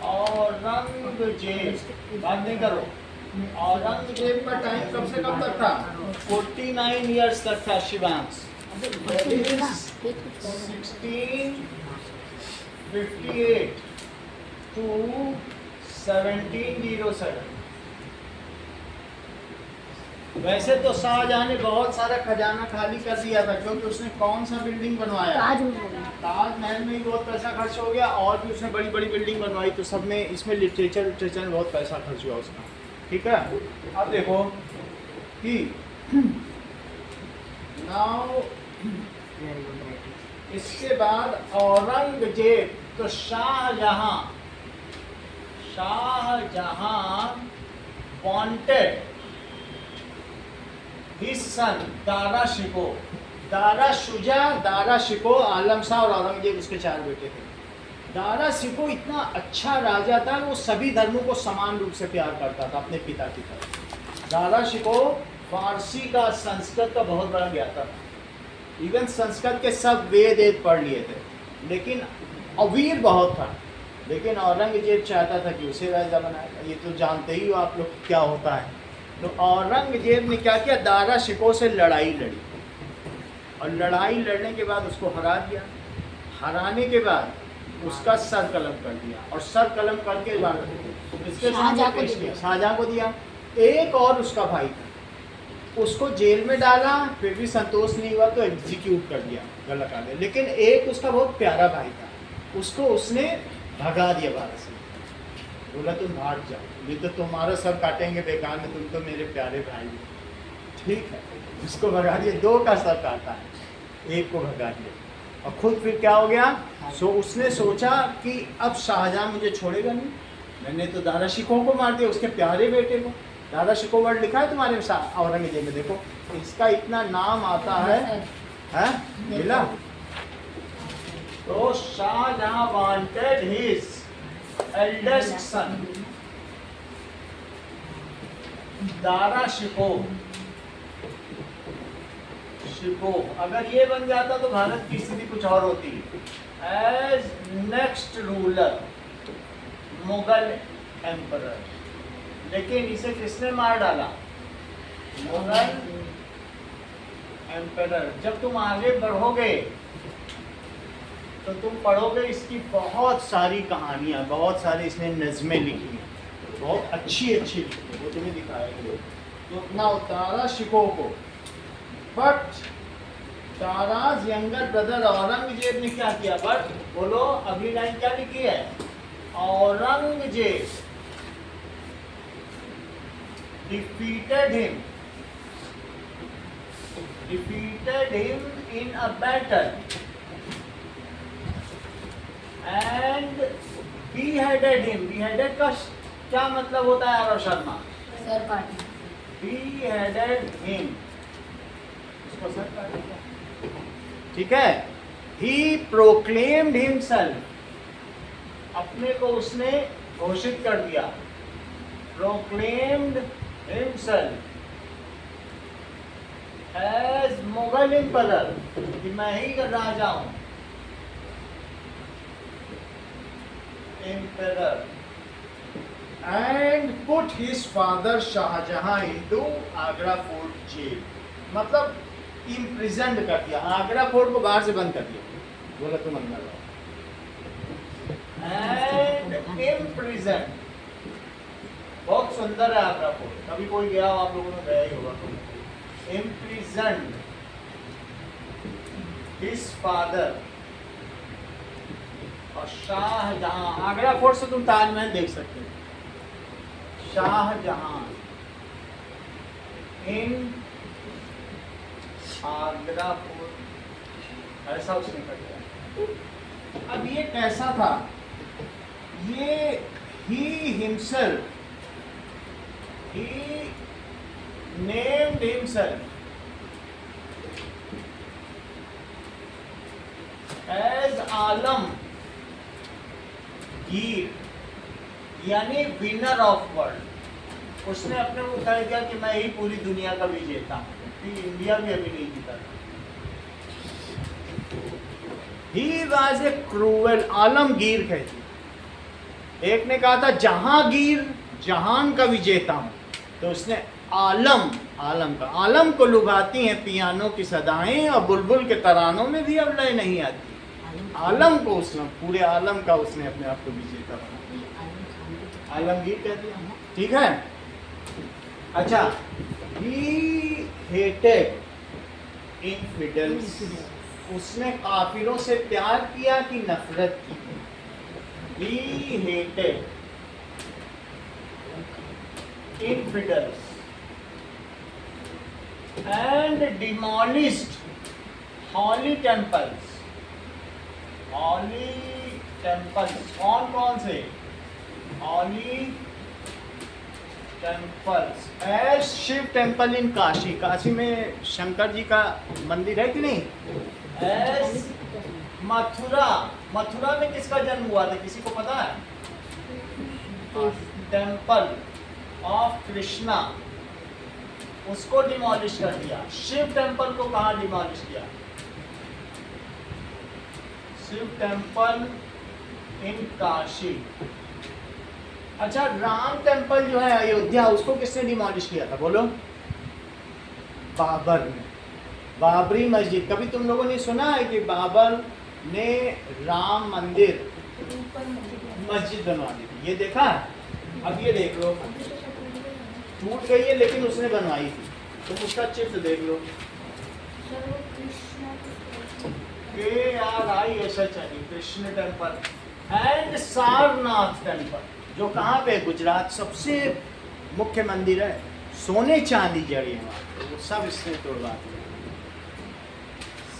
औरंगजेब, बात नहीं करो। औरंगजेब का टाइम कब से कब तक था? 49 ईयर्स तक था शिवांश। 1658 to 1707। वैसे तो शाहजहां ने बहुत सारा खजाना खाली कर दिया था, क्योंकि उसने कौन सा बिल्डिंग बनवाया? ताजमहल में ही बहुत पैसा खर्च हो गया, और भी उसने बड़ी बड़ी बिल्डिंग बनवाई, तो सब में इसमें लिटरेचर में बहुत पैसा खर्च हुआ उसका। ठीक है, अब देखो कि नाउ इसके बाद औरंगजेब, तो Shahjahan wanted his son Dara Shikoh, Dara Shuja, Dara Shikoh, Alam Shah और औरंगजेब उसके 4 बेटे थे। दारा शिको इतना अच्छा राजा था, वो सभी धर्मों को समान रूप से प्यार करता था अपने पिता की तरह। दारा शिको फारसी का, संस्कृत का बहुत बड़ा ज्ञाता था, इवन संस्कृत के सब वेद पढ़ लिए थे, लेकिन अवीर बहुत था। लेकिन औरंगजेब चाहता था कि उसे राजा बनाएगा। ये तो जानते ही हो आप लोग क्या होता है। तो औरंगजेब ने क्या किया, दारा शिको से लड़ाई लड़ी, और लड़ाई लड़ने के बाद उसको हरा दिया। हराने के बाद उसका सर कलम कर दिया, और सर कलम करके बाद इसके सामने पेश किया, शाहजहां को दिया। एक और उसका भाई था, उसको जेल में डाला, फिर भी संतोष नहीं हुआ तो एग्जीक्यूट कर दिया, गलत आ गया। लेकिन एक उसका बहुत प्यारा भाई था, उसको उसने भगा दिया भारत से, बोला तुम भाग जाओ, ये तो तुम्हारा सर काटेंगे बेकार में, तुम तो मेरे प्यारे भाई हो। ठीक है, उसको भगा दिया, 2 का सर काटा है, एक को भगा दिया, और खुद फिर क्या हो गया, उसने सोचा कि अब शाहजहां मुझे छोड़ेगा नहीं, मैंने तो दारा शिकोह को मार दिया, उसके प्यारे बेटे को। दारा शिकोह वर्ड लिखा है तुम्हारे औरंगजेब में, देखो इसका इतना नाम आता है मिला। तो Shahjahan wanted his eldest son Dara Shikoh, अगर ये बन जाता तो भारत की स्थिति कुछ और होती, as next ruler Mughal emperor. लेकिन इसे किसने मार डाला? मुगल एम्परर। जब तुम आगे बढ़ोगे तो तुम पढ़ोगे इसकी बहुत सारी कहानियां, बहुत सारी इसने नज़में लिखी हैं, बहुत अच्छी लिखी, वो तुम्हें दिखाएंगे। तो ना दारा शिकोह को, but Daraz younger brother Aurangzeb ने क्या किया? बट बोलो, अगली लाइन क्या लिखी है? Aurangzeb defeated him in a battle and beheaded him। beheaded का क्या मतलब होता है आरव शर्मा? सर काटना। beheaded him, उसको सर काट दिया। ठीक है, he proclaimed himself, अपने को उसने घोषित कर दिया, proclaimed himself as Mughal emperor, कि मैं ही राजा हूं, emperor, and put his father Shahjahan into Agra fort jail, मतलब इम्प्रिजन्ड कर दिया, आगरा फोर्ट को बाहर से बंद कर दिया, बोला तुम अंदर रहो, एंड इम्प्रिजन्ड। बहुत सुंदर है आगरा फोर्ट, कभी कोई गया हो, आप लोगों ने गया ही होगा। इम्प्रिजन्ड हिज फादर, और शाहजहां, आगरा फोर्ट से तुम ताजमहल देख सकते हो। शाहजहां इन आगरा फोर्ट, ऐसा उसने कर दिया। अब ये कैसा था? ये he himself, he named himself as आलम गिर, यानी विनर ऑफ वर्ल्ड। उसने अपने को कह दिया कि मैं ही पूरी दुनिया का विजेता हूँ, इंडिया भी अभी नहीं जीता था। He was a cruel, Alamgir कहती। एक ने कहा था जहांगीर जहान का विजेता हूं, तो उसने आलम को लुभाती हैं पियानो की सदाएं, और बुलबुल के तरानों में भी अब लय नहीं आती। आलम को उसने, पूरे आलम का उसने अपने आप को विजेता बना, आलमगीर कह दिया। ठीक है, अच्छा, ही हेटेड इनफिडेल्स, उसने काफिरों से प्यार किया कि नफरत की। ही hated इनफिडेल्स and demolished holy temples। holy temples कौन से? holy temples as Shiva temple in Kashi, Kashi में शंकर जी का मंदिर है कि नहीं? as मथुरा में किसका जन्म हुआ था, किसी को पता है? टेम्पल ऑफ कृष्णा, उसको डिमोलिश कर दिया। शिव टेम्पल को कहाँ डिमोलिश किया? Shiva temple in Kashi. अच्छा, राम टेम्पल जो है अयोध्या, उसको किसने डिमोलिश किया था बोलो? बाबर ने। बाबरी मस्जिद, कभी तुम लोगों ने सुना है कि बाबर ने राम मंदिर मस्जिद बनवा दी थी? ये देखा है? अब ये देख लो, टूट गई है लेकिन उसने बनवाई थी, तुम उसका चित्र देख लो। KRISH Krishna temple and Sarnath temple, जो कहाँ पे? गुजरात, सबसे मुख्य मंदिर है, सोने चांदी जड़ी है वहाँ, तो वो सब इसने तोड़वा दिया।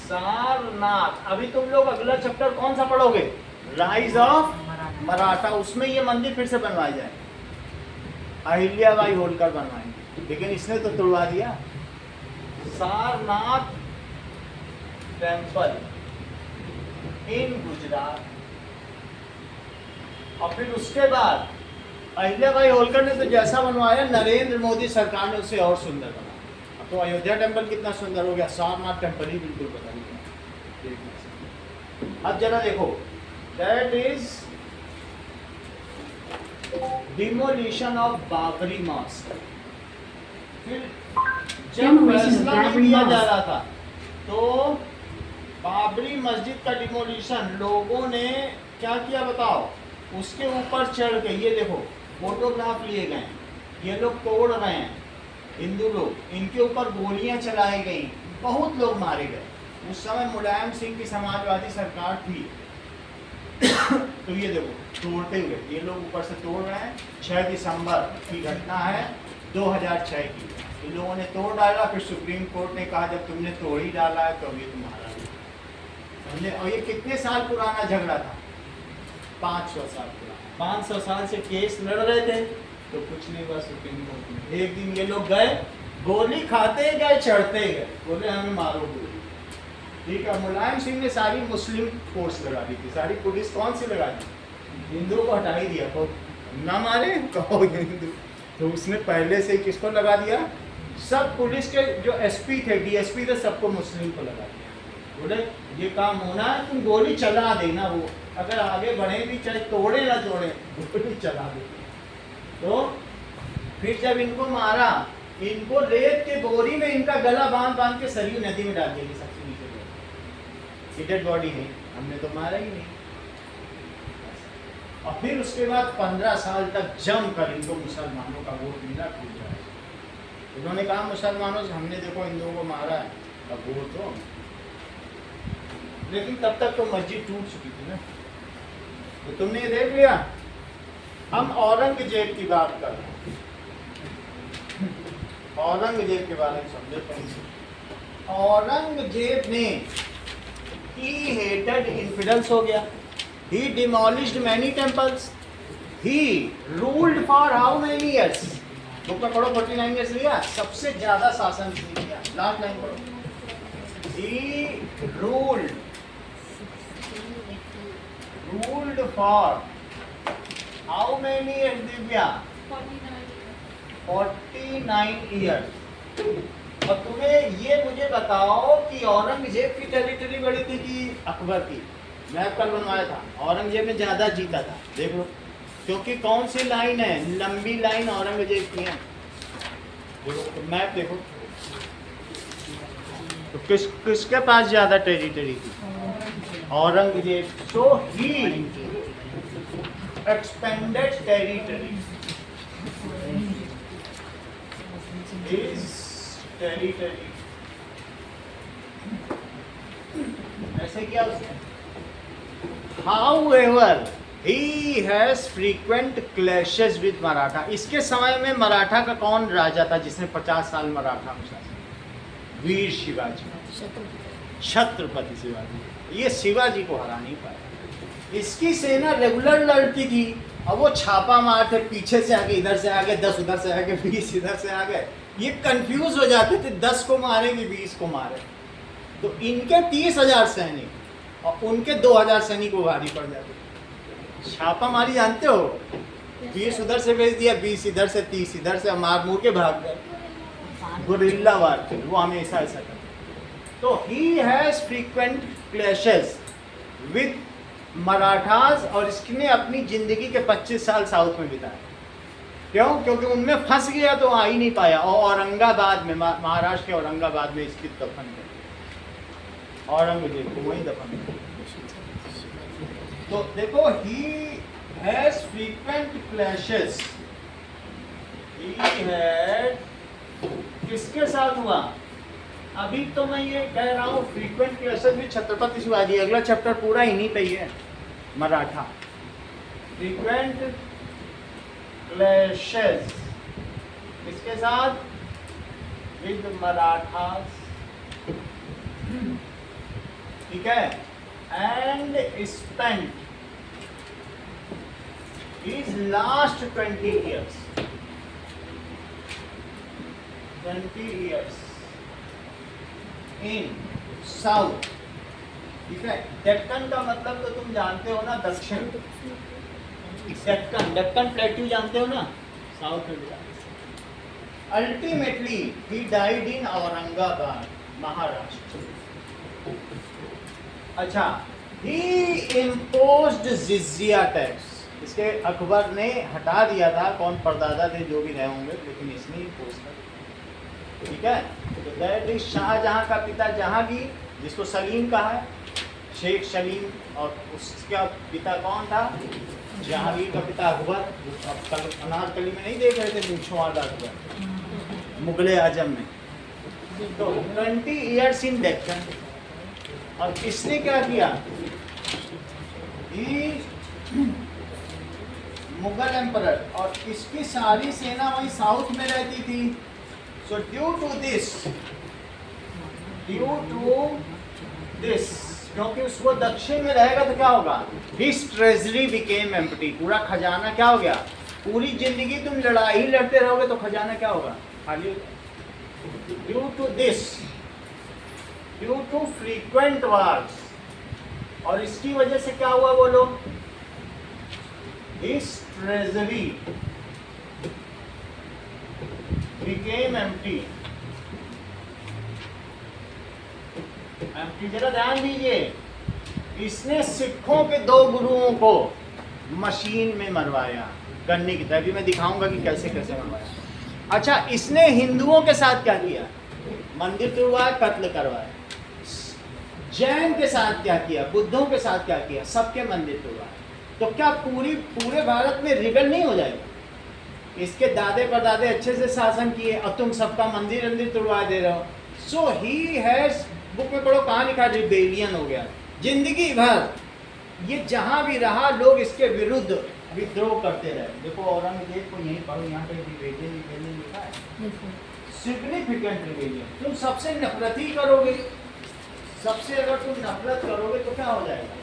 सारनाथ। अभी तुम लोग अगला चैप्टर कौन सा पढ़ोगे? राइज ऑफ मराठा, उसमें ये मंदिर फिर से बनवाया जाए, अहिल्याबाई होलकर बनवाएंगे, लेकिन इसने तो तोड़वा दिया। Sarnath temple in Gujarat. और फिर उसके बाद अहिल्याबाई होलकर ने तो जैसा बनवाया, नरेंद्र मोदी सरकार ने उसे और सुंदर बनाया। अब तो अयोध्या टेम्पल कितना सुंदर हो गया, सारनाथ टेम्पल ही बिल्कुल बदल गया। अब जरा देखो, that is demolition of Babri mosque. फिर जब फैसला नहीं दिया जा रहा था तो बाबरी मस्जिद का डिमोलिशन लोगों ने क्या किया बताओ? उसके ऊपर चढ़ के, ये देखो फोटोग्राफ लिए गए, ये लोग तोड़ रहे हैं, हिंदू लोग, इनके ऊपर गोलियां चलाई गई, बहुत लोग मारे गए। उस समय मुलायम सिंह की समाजवादी सरकार थी। तो ये देखो तोड़ते हुए, ये लोग ऊपर से तोड़ रहे हैं। 6 दिसंबर की घटना है 2006 की। इन लोगों ने तोड़ डाला, फिर सुप्रीम कोर्ट ने कहा जब तुमने तोड़ ही डाला है तो अब ये तुम्हारा है, समझे? और ये कितने साल पुराना झगड़ा था? 500 साल पुराना। 500 साल से केस लड़ रहे थे तो कुछ नहीं हुआ सुप्रीम कोर्ट में। एक दिन ये लोग गए, गोली खाते गए, चढ़ते गए, बोले हमें मारो गोली। ठीक है, मुलायम सिंह ने सारी मुस्लिम फोर्स लगा दी थी, सारी पुलिस कौन सी लगा दी? हिंदुओं को हटा ही दिया, तो ना मारे कहो हिंदू, तो उसने पहले से किसको लगा दिया? सब पुलिस के जो एसपी थे, डीएसपी थे, सबको मुस्लिम को लगा दिया। बोले ये काम होना है, तुम गोली चला देना, वो अगर आगे बढ़े भी चाहे तोड़े ना तोड़े, गोली चला दे। तो फिर जब इनको मारा, इनको रेत के बोरी में इनका गला बांध के सरयू नदी में डाल दिया, सबसे नीचे डेड बॉडी है, हमने तो मारा ही नहीं। और फिर उसके बाद 15 साल तक जम कर इनको मुसलमानों का वोट मिला। उन्होंने कहा मुसलमानों से हमने देखो हिंदुओं को मारा है, अब वोट दो। लेकिन तब तक तो मस्जिद टूट चुकी थी ना, तो तुमने ये देख लिया। हम औरंगजेब की बात कर रहे हैं, औरंगजेब के बारे में समझे। औरंगजेब ने he hated infidels हो गया, he demolished many temples, he ruled for how many years? Book में पढ़ो, 49 years लिया, सबसे ज्यादा शासन किया। लास्ट लाइन पढ़ो, he ruled for how many years Divya? 49 years। और तुम्हें ये मुझे बताओ कि औरंगजेब की टेरिटरी बड़ी थी कि अकबर की? मैप कल बनवाया था, औरंगजेब ने ज्यादा जीता था, देख लो। क्योंकि कौन सी लाइन है, लंबी लाइन औरंगजेब की है। देखो तो मैप देखो, तो किसके पास ज्यादा टेरिटरी थी? औरंगजेब। सो ही एक्सपेंडेड टेरिटरी, हिज टेरिटरी। ऐसे किया उसने। However, he has frequent clashes with Maratha. इसके समय में मराठा का कौन राजा था जिसने 50 साल मराठा में शासन? वीर शिवाजी, छत्रपति शिवाजी। ये शिवाजी को हरा नहीं पाया। इसकी सेना रेगुलर लड़ती थी और वो छापा मारते, पीछे से आगे, इधर से आगे 10, उधर से आगे 20, इधर से आगे। ये कंफ्यूज हो जाते थे, 10 को मारे कि 20 को मारे। तो इनके 30,000 सैनिक और उनके 2,000 सैनिक को भारी पड़ जाते। छापा मारी जानते हो, 20 उधर से भेज दिया, 20 इधर से, 30 इधर से, मार मुड़ के भाग गए। गुरिल्ला वारफेयर, वो हमेशा ऐसा करते। तो he has frequent clashes with Marathas, और इसने अपनी जिंदगी के 25 साल साउथ में बिताए। क्यों? क्योंकि उनमें फंस गया तो आ ही नहीं पाया। और औरंगाबाद में, महाराष्ट्र के औरंगाबाद में इसकी दफन है, औरंगजेब को वही दफन है। तो देखो, he has frequent clashes, he had, किसके साथ हुआ? अभी तो मैं ये कह रहा हूँ फ्रीक्वेंट क्लैशेस भी छत्रपति शिवाजी। अगला चैप्टर पूरा इन्हीं पे ही है, मराठा। फ्रीक्वेंट क्लैशेस किसके साथ? विद मराठास, ठीक है। And spent his last 20 years, 20 years in south, ठीक है। डेक्कन का मतलब तो तुम जानते हो ना, दक्षिण। डेक्कन, डेक्कन प्लेट्यू जानते हो ना, south India. Ultimately he died in Aurangabad, Maharashtra. अच्छा, ही इम्पोज्ड जिजिया टैक्स। इसके अकबर ने हटा दिया था, कौन परदादा थे जो भी रहे होंगे, लेकिन इसने इम्पोज कर, ठीक है। तो दैट इज शाहजहां का पिता जहांगीर, जिसको सलीम कहा है, शेख सलीम, और उसका पिता कौन था? जहांगीर का पिता अकबर। अब कल अनारकली में नहीं देख रहे थे मूंछों वाला अकबर, मुगले आजम में। तो 20 years इन डेक्कन। और किसने क्या किया? मुगल एम्परर, और इसकी सारी सेना वही साउथ में रहती थी। सो ड्यू टू दिस, क्योंकि उसको दक्षिण में रहेगा तो क्या होगा? His treasury became empty. पूरा खजाना क्या हो गया? पूरी जिंदगी तुम लड़ाई लड़ते रहोगे तो खजाना क्या होगा? खाली। Due to this, due to frequent wars, और इसकी वजह से क्या हुआ बोलो? His treasury became empty. जरा ध्यान दीजिए, इसने सिखों के 2 गुरुओं को मशीन में मरवाया गन्ने की तरह। अभी मैं दिखाऊंगा कि कैसे कैसे मरवाया। अच्छा, इसने हिंदुओं के साथ क्या किया? मंदिर तोड़वाया, कत्ल करवाया। जैन के साथ क्या किया? बुद्धों के साथ क्या किया? सबके मंदिर तोड़वाए। तो क्या पूरे भारत में रिबेल नहीं हो जाएगा? इसके दादे परदादे अच्छे से शासन किए और तुम सबका मंदिर तोड़वा दे रहे हो। सो ही हैज, बुक में पढ़ो कहाँ लिखा, रिबेलियन हो गया। जिंदगी भर ये जहां भी रहा, लोग इसके विरुद्ध विद्रोह करते रहे। देखो औरंगजेब को यहीं पढ़ो, यहाँ पे रिबेलियन लिखा है, सिग्निफिकेंट रिबेलियन। तुम सबसे नफरत ही करोगे, सबसे अगर तुम नफरत करोगे तो क्या हो जाएगा?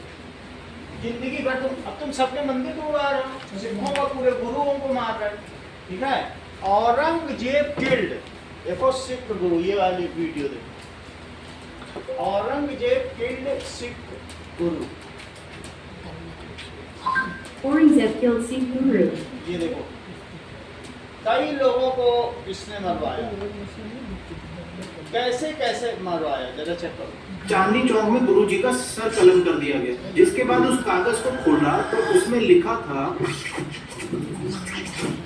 जिंदगी भर तुम सबके मंदिर तोड़वा रहे हो, सिखों का पूरे गुरुओं को मार रहे हो, ठीक है। औरंगजेब किल्ड, देखो सिख गुरु, ये वाली वीडियो देखो, औरंगजेब किल्ड सिख गुरु। Aurangzeb killed Sikh Guru. ये देखो, कई लोगों को इसने मरवाया। कैसे कैसे मरवाया, जरा चेक करो। चांदनी चौक में गुरुजी का सर कलम कर दिया गया, जिसके बाद उस कागज को खोला तो उसमें लिखा था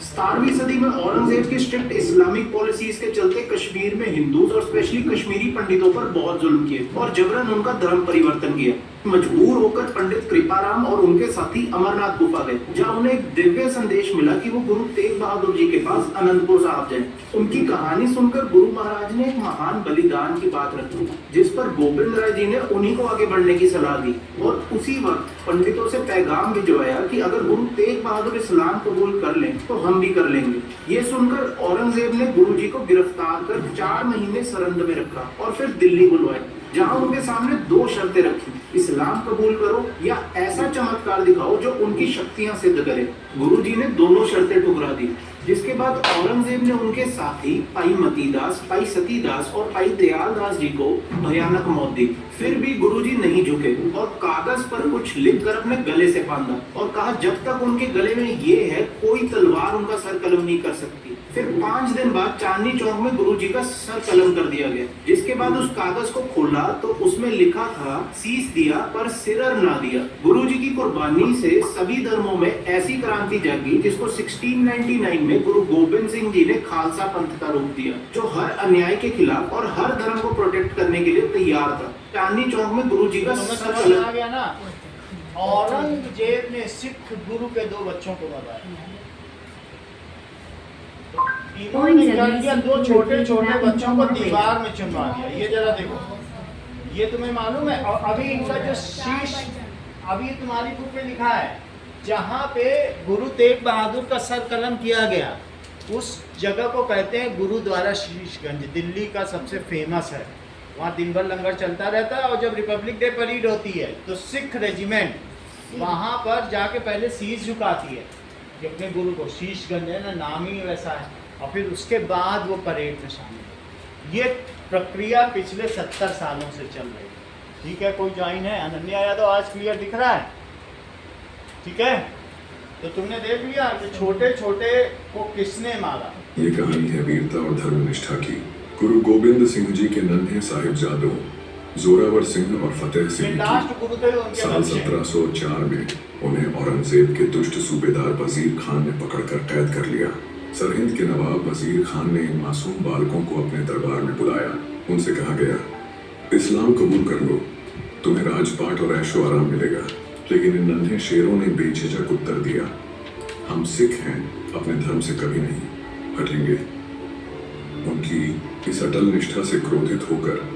17वीं सदी में औरंगजेब की स्ट्रिक्ट इस्लामिक पॉलिसीज के चलते कश्मीर में हिंदूज और स्पेशली कश्मीरी पंडितों पर बहुत जुल्म किए और जबरन उनका धर्म परिवर्तन किया। मजबूर होकर पंडित कृपाराम और उनके साथी अमरनाथ गुफा गए, जहां उन्हें एक दिव्य संदेश मिला कि वो गुरु तेग बहादुर जी के पास अनंतपुर साहब जाएं। उनकी कहानी सुनकर गुरु महाराज ने एक महान बलिदान की बात रखी, जिस पर गोविंद राय जी ने उन्हीं को आगे बढ़ने की सलाह दी और उसी वक्त पंडितों से पैगाम भिजवाया कि अगर गुरु तेग बहादुर इस्लाम कबूल कर लें तो हम भी कर लेंगे। ये सुनकर औरंगजेब ने गुरु जी को गिरफ्तार कर 4 महीने सरहद में रखा और फिर दिल्ली बुलवाए, जहां उनके सामने 2 शर्तें रखी, इस्लाम कबूल करो या ऐसा चमत्कार दिखाओ जो उनकी शक्तियां सिद्ध करे। गुरुजी ने दोनों शर्तें ठुकरा दी, जिसके बाद औरंगजेब ने उनके साथी भाई मतीदास, भाई सतीदास और भाई दयाल दास जी को भयानक मौत दी। फिर भी गुरुजी नहीं झुके और कागज पर कुछ लिखकर अपने गले से बांधा और कहा जब तक उनके गले में ये है कोई तलवार उनका सर कलम नहीं कर सकती। फिर 5 दिन बाद चांदनी चौक में गुरुजी का सर कलम कर दिया गया, जिसके बाद उस कागज को खोला तो उसमें लिखा था सीस दिया पर सिरर ना दिया। गुरुजी की कुर्बानी से सभी धर्मों में ऐसी क्रांति जागी जिसको 1699 में गुरु गोविंद सिंह जी ने खालसा पंथ का रूप दिया, जो हर अन्याय के खिलाफ और हर धर्म को प्रोटेक्ट करने के लिए तैयार था। चांदनी चौक में गुरुजी का तुम्हें सर समझ कलम आ गया ना? औरंगजेब ने सिख गुरु के 2 बच्चों को मरवाया। इन्होंने क्या किया, 2 छोटे छोटे बच्चों को दीवार में चुनवा दिया। ये जरा देखो, ये तुम्हें मालूम है? और अभी इनका जो शीश, अभी तुम्हारी बुक में लिखा है, जहाँ पे गुरु तेग बहादुर का सर कलम किया गया, उस जगह को कहते हैं गुरुद्वारा शीशगंज। दिल्ली का सबसे फेमस है, वहाँ दिन भर लंगर चलता रहता है और जब रिपब्लिक डे परेड होती है तो सिख रेजिमेंट वहाँ पर जाके पहले शीश झुकाती है कि अपने गुरु को। शीशगंज है ना, नाम ही वैसा है, और फिर उसके बाद वो परेड में शामिल है। ये प्रक्रिया पिछले 70 सालों से चल रही है। ठीक है, कोई ज्वाइन है? अनन्या यादव, आज क्लियर दिख रहा है? ठीक है, तो तुमने देख लिया कि छोटे छोटे को किसने मारा। ये कहानी है वीरता और धर्मनिष्ठा की। गुरु गोविंद सिंह जी के नन्हे साहिबजादों जोरावर सिंह और फतेह सिंह की लास्ट गुरु थे उनके साल बच्चे। 1704 में उन्हें औरंगजेब के दुष्ट सूबेदार वजीर खान ने पकड़कर कैद कर लिया। सरहिंद के नवाब वजीर खान ने इन मासूम बालकों को अपने दरबार में बुलाया। उनसे कहा गया, इस्लाम कबूल कर लो, तुम्हें राजपाट और ऐशो आराम मिलेगा। लेकिन इन नन्हे शेरों ने बेझिझक उत्तर दिया, हम सिख हैं, अपने धर्म से कभी नहीं हटेंगे। उनकी इस अटल निष्ठा से क्रोधित होकर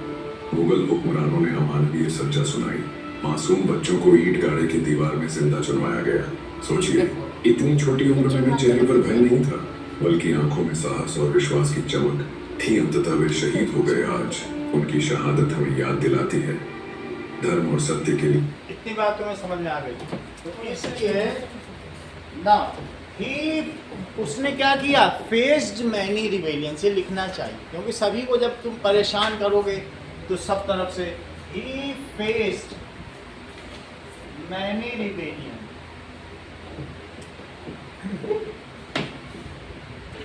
मुगल हुक्मरानों ने अमानवीय सज्जा सुनाई। मासूम बच्चों को ईंट गाड़े की दीवार में जिंदा चुनवाया गया। सोचिए, इतनी छोटी उम्र में भी चेहरे पर भय नहीं था, बल्कि आंखों में साहस और विश्वास की चमक थी। अंततः वे शहीद हो गए। आज उनकी शहादत हमें याद दिलाती है धर्म और सत्य के लिए। इतनी बात तुम्हें समझ में आ गई? तो इसलिए ना ही उसने क्या किया, फेस्ड मैनी रिबेलियन से लिखना चाहिए, क्योंकि सभी को जब तुम परेशान करोगे तो सब तरफ से ही faced many rebellion.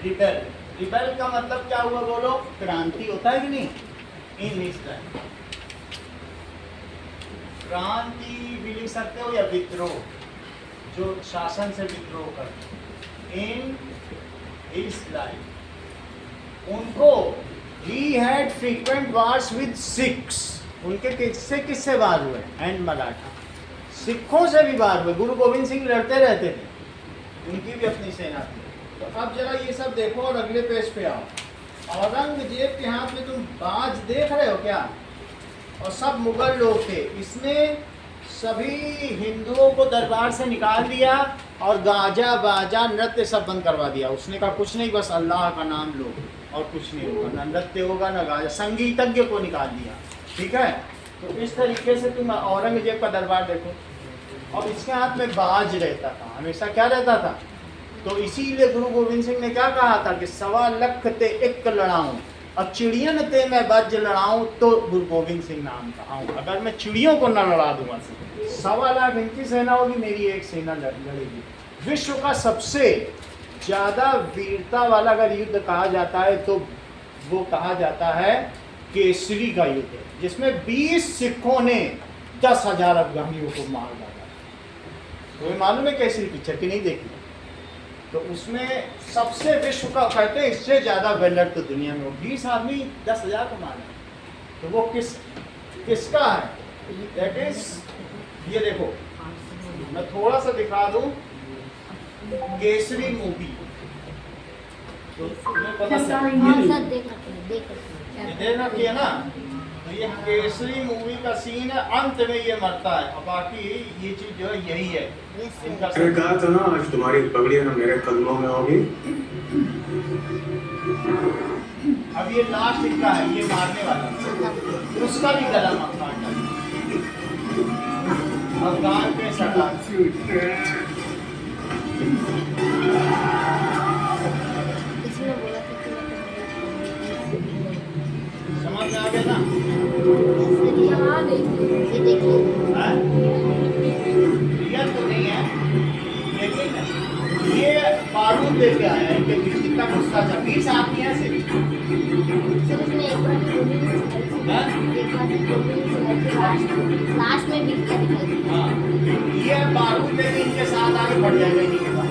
Rebel, rebel का मतलब क्या हुआ बोलो? क्रांति होता है कि नहीं? इन इस टाइम क्रांति भी लिख सकते हो या विद्रोह, जो शासन से विद्रोह करते इन हिज लाइफ। उनको he had frequent wars with Sikhs। उनके किससे वार हुए? एंड मराठा, सिखों से भी वार हुए। गुरु गोविंद सिंह लड़ते रहते थे, उनकी भी अपनी सेना थी। तो अब जरा ये सब देखो और अगले पेज पे आओ। औरंगजेब के हाथ में तुम बाज देख रहे हो क्या? और सब मुगल लोग थे। इसने सभी हिंदुओं को दरबार से निकाल दिया और गाजा बाजा नृत्य सब बंद करवा दिया। उसने कहा कुछ नहीं, बस अल्लाह का नाम लो और कुछ नहीं होगा, ना नृत्य होगा ना गाजा। संगीतज्ञ को निकाल दिया। ठीक है, तो इस तरीके से तुम औरंगजेब का दरबार देखो। और इसके हाथ में बाज रहता था, हमेशा क्या रहता था? तो इसीलिए गुरु गोविंद सिंह ने क्या कहा था कि 1.25 लाख ते एक लड़ाऊं और चिड़ियन ते मैं बज लड़ाऊं तो गुरु गोविंद सिंह नाम कहाऊं। अगर मैं चिड़ियों को न लड़ा दूंगा, 1.25 लाख इनकी सेना होगी, मेरी एक सेना लड़ेगी। विश्व का सबसे ज़्यादा वीरता वाला अगर युद्ध कहा जाता है तो वो कहा जाता है केसरी का युद्ध है, जिसमें 20 सिखों ने 10,000 अफगानियों को मार डाला। तुम्हें मालूम है केसरी पिक्चर की नहीं देखी? तो उसमें सबसे विश्व का कहते हैं इससे ज्यादा वेलर तो दुनिया में हो, 20 आदमी 10,000 को मारा। तो वो किसका है? दैट इज, ये देखो मैं थोड़ा सा दिखा दूं, केसरी मूवी। तो तुम्हें पता Kasari चल movie. ये देख रखी है ना, तो ये केसरी मूवी का सीन है, अंत में ये मरता है और बाकी ये चीज जो है यही है इनका मैंने कहा था ना आज तुम्हारी पगड़ी ना मेरे कदमों में होगी। अब ये लास्ट इनका है, ये मारने वाला उसका भी गला मत काटना। अफगान पे सरकार समझ में आ गया ना? हाँ? रियल तो नहीं है, लेकिन ये बारूद लेके आया है कि कितना गुस्सा था। 20 आदमी है सिर्फ। लास्ट में भी क्या दिखाई हाँ, ये बारूद लेके इनके साथ आगे बढ़ जाएगा इन्हीं के पास।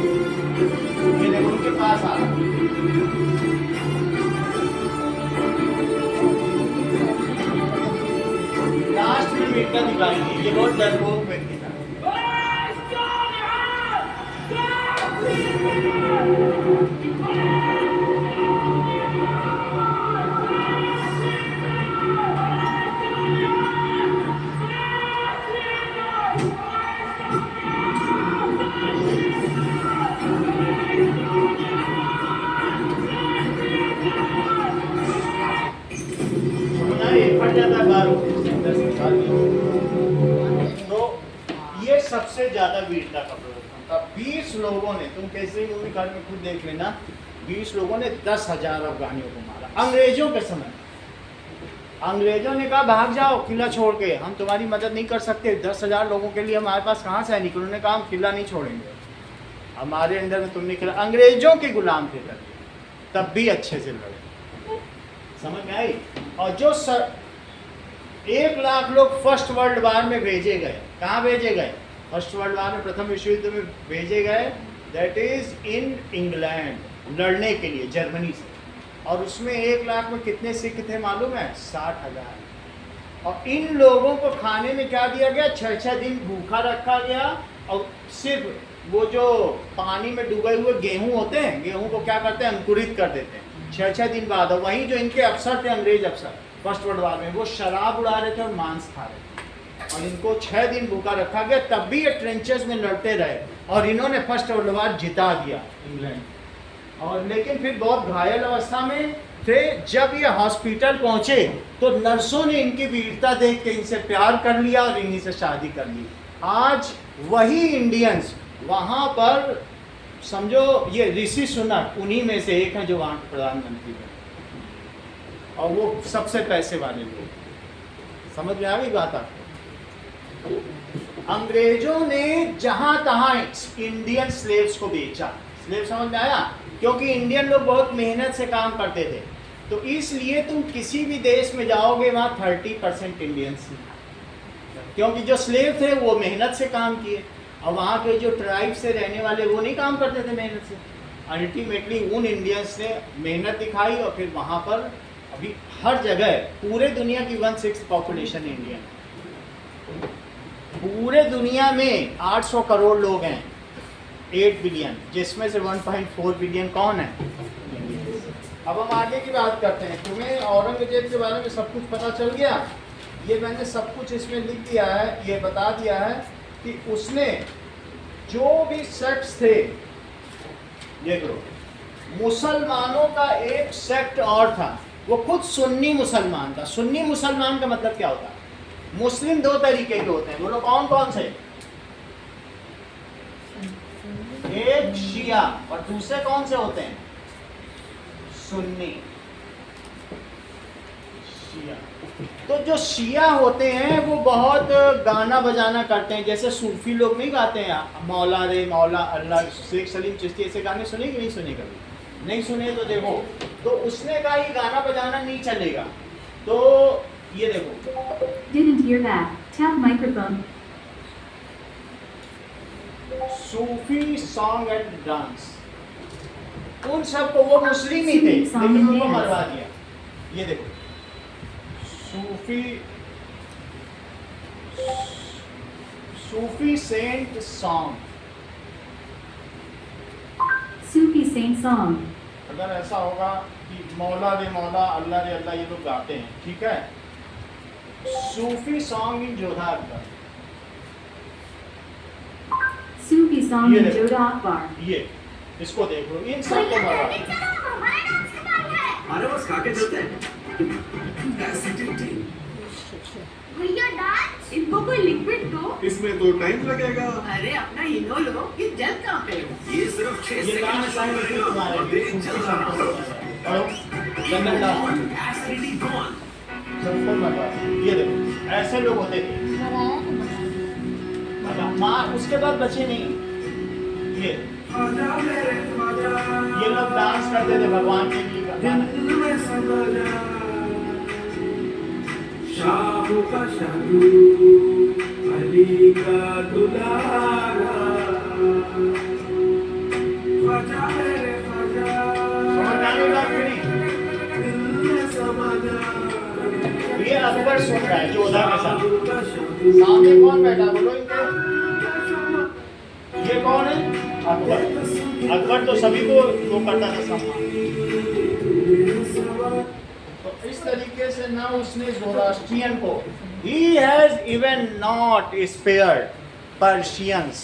ये देखो उनके पास आ रहा। लास्ट में मीटर दिखाएंगे, ये बहुत डरपोक व्यक्ति था। फट जाता है बारूद। तो ये सबसे ज्यादा वीरता का प्रदर्शन था। 20 लोगों ने, तुम कैसे मूवी घर में खुद देख लेना, 20 लोगों ने 10,000 अफगानियों को मारा। अंग्रेजों के समय अंग्रेजों ने कहा भाग जाओ किला छोड़ के, हम तुम्हारी मदद नहीं कर सकते, 10,000 लोगों के लिए हमारे पास कहाँ से सैनिक। उन्होंने कहा हम किला नहीं छोड़ेंगे, हमारे अंदर में तुम नहीं किला। अंग्रेजों के गुलाम थे तब भी अच्छे से लड़े। समझ में आई? और जो 1 लाख लोग फर्स्ट वर्ल्ड वार में भेजे गए, कहाँ भेजे गए? फर्स्ट वर्ल्ड वार में, प्रथम विश्व युद्ध में भेजे गए, दैट इज इन इंग्लैंड, लड़ने के लिए जर्मनी से। और उसमें 1 लाख में कितने सिख थे मालूम है? 60,000। और इन लोगों को खाने में क्या दिया गया? 6-6 दिन भूखा रखा गया और सिर्फ वो जो पानी में डूबे हुए गेहूं होते हैं, गेहूं को क्या करते हैं? अंकुरित कर देते हैं 6-6 दिन बाद। और वहीं जो इनके अफसर थे, अंग्रेज अफसर फर्स्ट वर्ल्ड वार में, वो शराब उड़ा रहे थे और मांस खा रहे थे। और इनको 6 दिन भूखा रखा गया, तब भी ये ट्रेंचेस में लड़ते रहे और इन्होंने फर्स्ट वर्ल्ड वार जिता दिया इंग्लैंड। और लेकिन फिर बहुत घायल अवस्था में थे। जब ये हॉस्पिटल पहुंचे तो नर्सों ने इनकी वीरता देख के इनसे प्यार कर लिया और इन्हीं से शादी कर ली। आज वही इंडियंस वहाँ पर, समझो ये ऋषि सुनक उन्हीं में से एक हैं जो वहाँ के प्रधानमंत्री हैं, और वो सबसे पैसे वाले लोग। समझ में आ गई बात आपको? अंग्रेजों ने जहां तहां इंडियन स्लेव्स को बेचा। स्लेव समझ में आया? क्योंकि इंडियन लोग बहुत मेहनत से काम करते थे, तो इसलिए तुम किसी भी देश में जाओगे वहाँ 30% इंडियंस, क्योंकि जो स्लेव थे वो मेहनत से काम किए और वहाँ के जो ट्राइब से रहने वाले वो नहीं काम करते थे मेहनत से। अल्टीमेटली उन इंडियंस ने मेहनत दिखाई और फिर वहाँ पर अभी हर जगह, पूरे दुनिया की 1/6 पॉपुलेशन इंडियन, पूरे दुनिया में 800 करोड़ लोग हैं, 8 बिलियन, जिसमें से 1.4 बिलियन कौन है? अब हम आगे की बात करते हैं। तुम्हें औरंगजेब के बारे में सब कुछ पता चल गया? ये मैंने सब कुछ इसमें लिख दिया है, ये बता दिया है कि उसने जो भी सेक्ट्स थे, देख लो, मुसलमानों का एक सेक्ट और था, वो खुद सुन्नी मुसलमान था। सुन्नी मुसलमान का मतलब क्या होता है? मुस्लिम 2 तरीके के होते हैं, बोलो कौन कौन से? एक शिया और दूसरे कौन से होते हैं? सुन्नी। शिया। तो जो शिया होते हैं वो बहुत गाना बजाना करते हैं, जैसे सूफी लोग नहीं गाते हैं, मौला रे मौला अल्लाह, शेख सलीम चिश्ती, ऐसे गाने सुने कि नहीं सुने? कभी नहीं सुने तो देखो। तो उसने कहा ये गाना बजाना नहीं चलेगा, तो ये देखो, Didn't hear that. Tap microphone. Sufi song and dance, उन सब को, वो मुस्लिम ही थे सूफी song लेकिन and उनको dance. मरवा दिया। ये देखो, Sufi saint song, Sufi saint song. अगर ऐसा होगा कि मौला रे मौला, अल्लाह रे अल्लाह, ये लोग गाते हैं, ठीक है। Sufi song in Jodha Akbar, Sufi song ये in देखो। Jodha Akbar. ये इसको देख लो, इन सब को मरवा दिया। अरे बस खा के चलते हैं। भैया डांस इनको कोई लिक्विड दो। इसमें तो टाइम लगेगा। अरे अपना इनो लो, ये जल कहाँ पे है? ये सिर्फ 6 ये सेकंड डांस में साइन शुरू भी करेगा तुम्हारे और लिए, देख सूफी चल सॉन्ग रहा को है। पढ़ो, जंगल डांस Acidity gone. सबको मरवा दिया। ये देखो, ऐसे लोग होते थे। मराया तो मराया। माँ उसके बाद बचे नहीं। ये लोग डांस करते थे भगवान के लिए गाना। शाहू का शाहू अली का दुलारा ख्वाजा मेरे ख्वाजा समझ में आने लगा कि नहीं? दिल में समा जा ये अकबर सुन रहा है जोधा के साथ। शाहू का शाहू सामने कौन बैठा बोलो इनके? ये कौन है? अकबर। अकबर तो सभी को वो करता था सम्मान। तो इस तरीके से ना उसने ज़ोरास्ट्रियन को, he has even not spared Persians।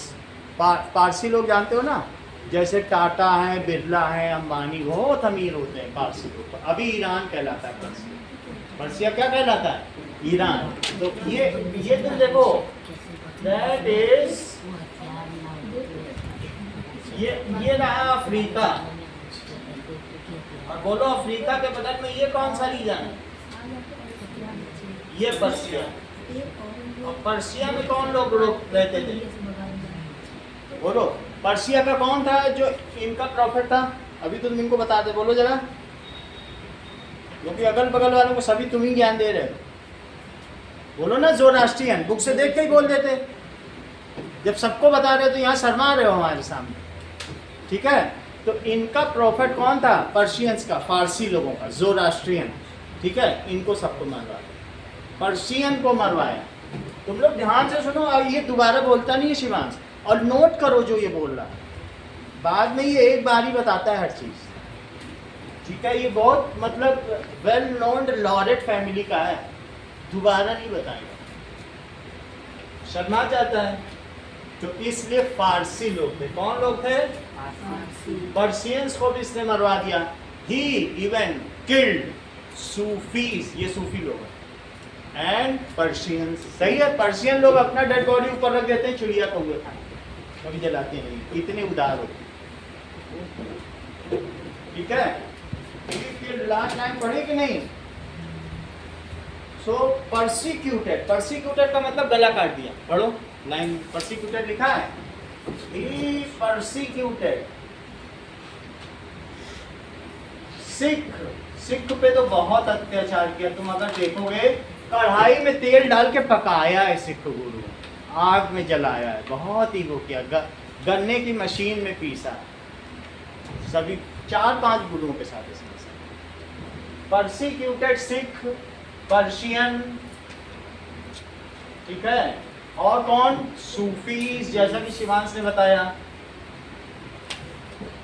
Parsi लोग जानते हो ना, जैसे टाटा है, बिरला है, अंबानी, बहुत अमीर होते हैं पारसी लोग। अभी ईरान कहलाता है पर्सिया। पर्सिया क्या कहलाता है? ईरान। तो ये तुम देखो, दैट इज, ये रहा अफ्रीका। और बोलो अफ्रीका के बगल में ये कौन सा रीजन है? ये पर्सिया। और पर्सिया में कौन लोग रहते थे? बोलो, पर्सिया का कौन था जो इनका प्रॉफिट था? अभी तो तुम इनको बता दे, बोलो जरा, क्योंकि अगल बगल वालों को सभी तुम ही ज्ञान दे रहे हो। बोलो ना, ज़ोरास्ट्रियन। बुक से देख के ही बोल देते। जब सबको बता रहे हो तो यहाँ शर्मा रहे हो हमारे सामने, ठीक है। तो इनका प्रॉफिट कौन था? पर्शियंस का, फारसी लोगों का, ज़ोरास्ट्रियन, ठीक है। इनको सबको मरवाया, पर्शियन को मरवाया। तुम लोग ध्यान से सुनो, और ये दोबारा बोलता नहीं है शिवांश, और नोट करो जो ये बोल रहा है। बाद में ये एक बार ही बताता है हर चीज़, ठीक है। ये बहुत मतलब वेल नोन लॉरेट फैमिली का है, दोबारा नहीं बताएगा, शर्मा जाता है। तो इसलिए फारसी लोग थे। कौन लोग थे? पर्शियंस को भी इसने मरवा दिया। ही इवन किल्ड सूफीज, ये सूफी लोग हैं, एंड पर्शियंस। सही है, पर्शियन लोग अपना डेड बॉडी ऊपर रख देते हैं, चिड़िया कौवे खाते, कभी जलाते नहीं, इतने उदार होते, ठीक है। लास्ट लाइन पढ़े कि नहीं? सो परसिक्यूटेड, परसिक्यूटेड का मतलब गला काट दिया। पढ़ो लाइन, परसिक्यूटेड लिखा है, ही परसिक्यूटेड। सिख पे तो बहुत अत्याचार किया। तुम अगर देखोगे, कढ़ाई में तेल डाल के पकाया है सिख गुरु, आग में जलाया है, बहुत ही वो किया, गन्ने की मशीन में पीसा, सभी 4-5 गुरुओं के साथ इसमें। परसिक्यूटेड सिख, पर्शियन, ठीक है। और कौन? सूफीज, जैसा कि शिवांश ने बताया,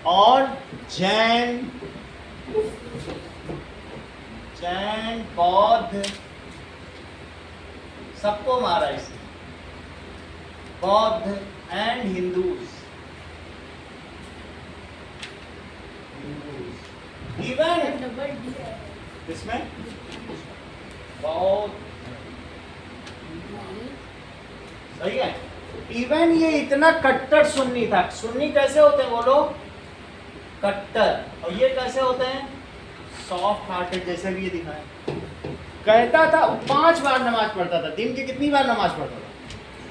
और जैन, बौद्ध, सबको मारा इसने। बौद्ध एंड हिंदूज, इवन इसमें बहुत सही है। इवन ये इतना कट्टर सुन्नी था। सुन्नी कैसे होते हैं बोलो? कट्टर। और ये कैसे होते हैं? सॉफ्ट हार्टेड, जैसे भी ये दिखाए। कहता था 5 बार नमाज पढ़ता था। दिन की कितनी बार नमाज पढ़ता था?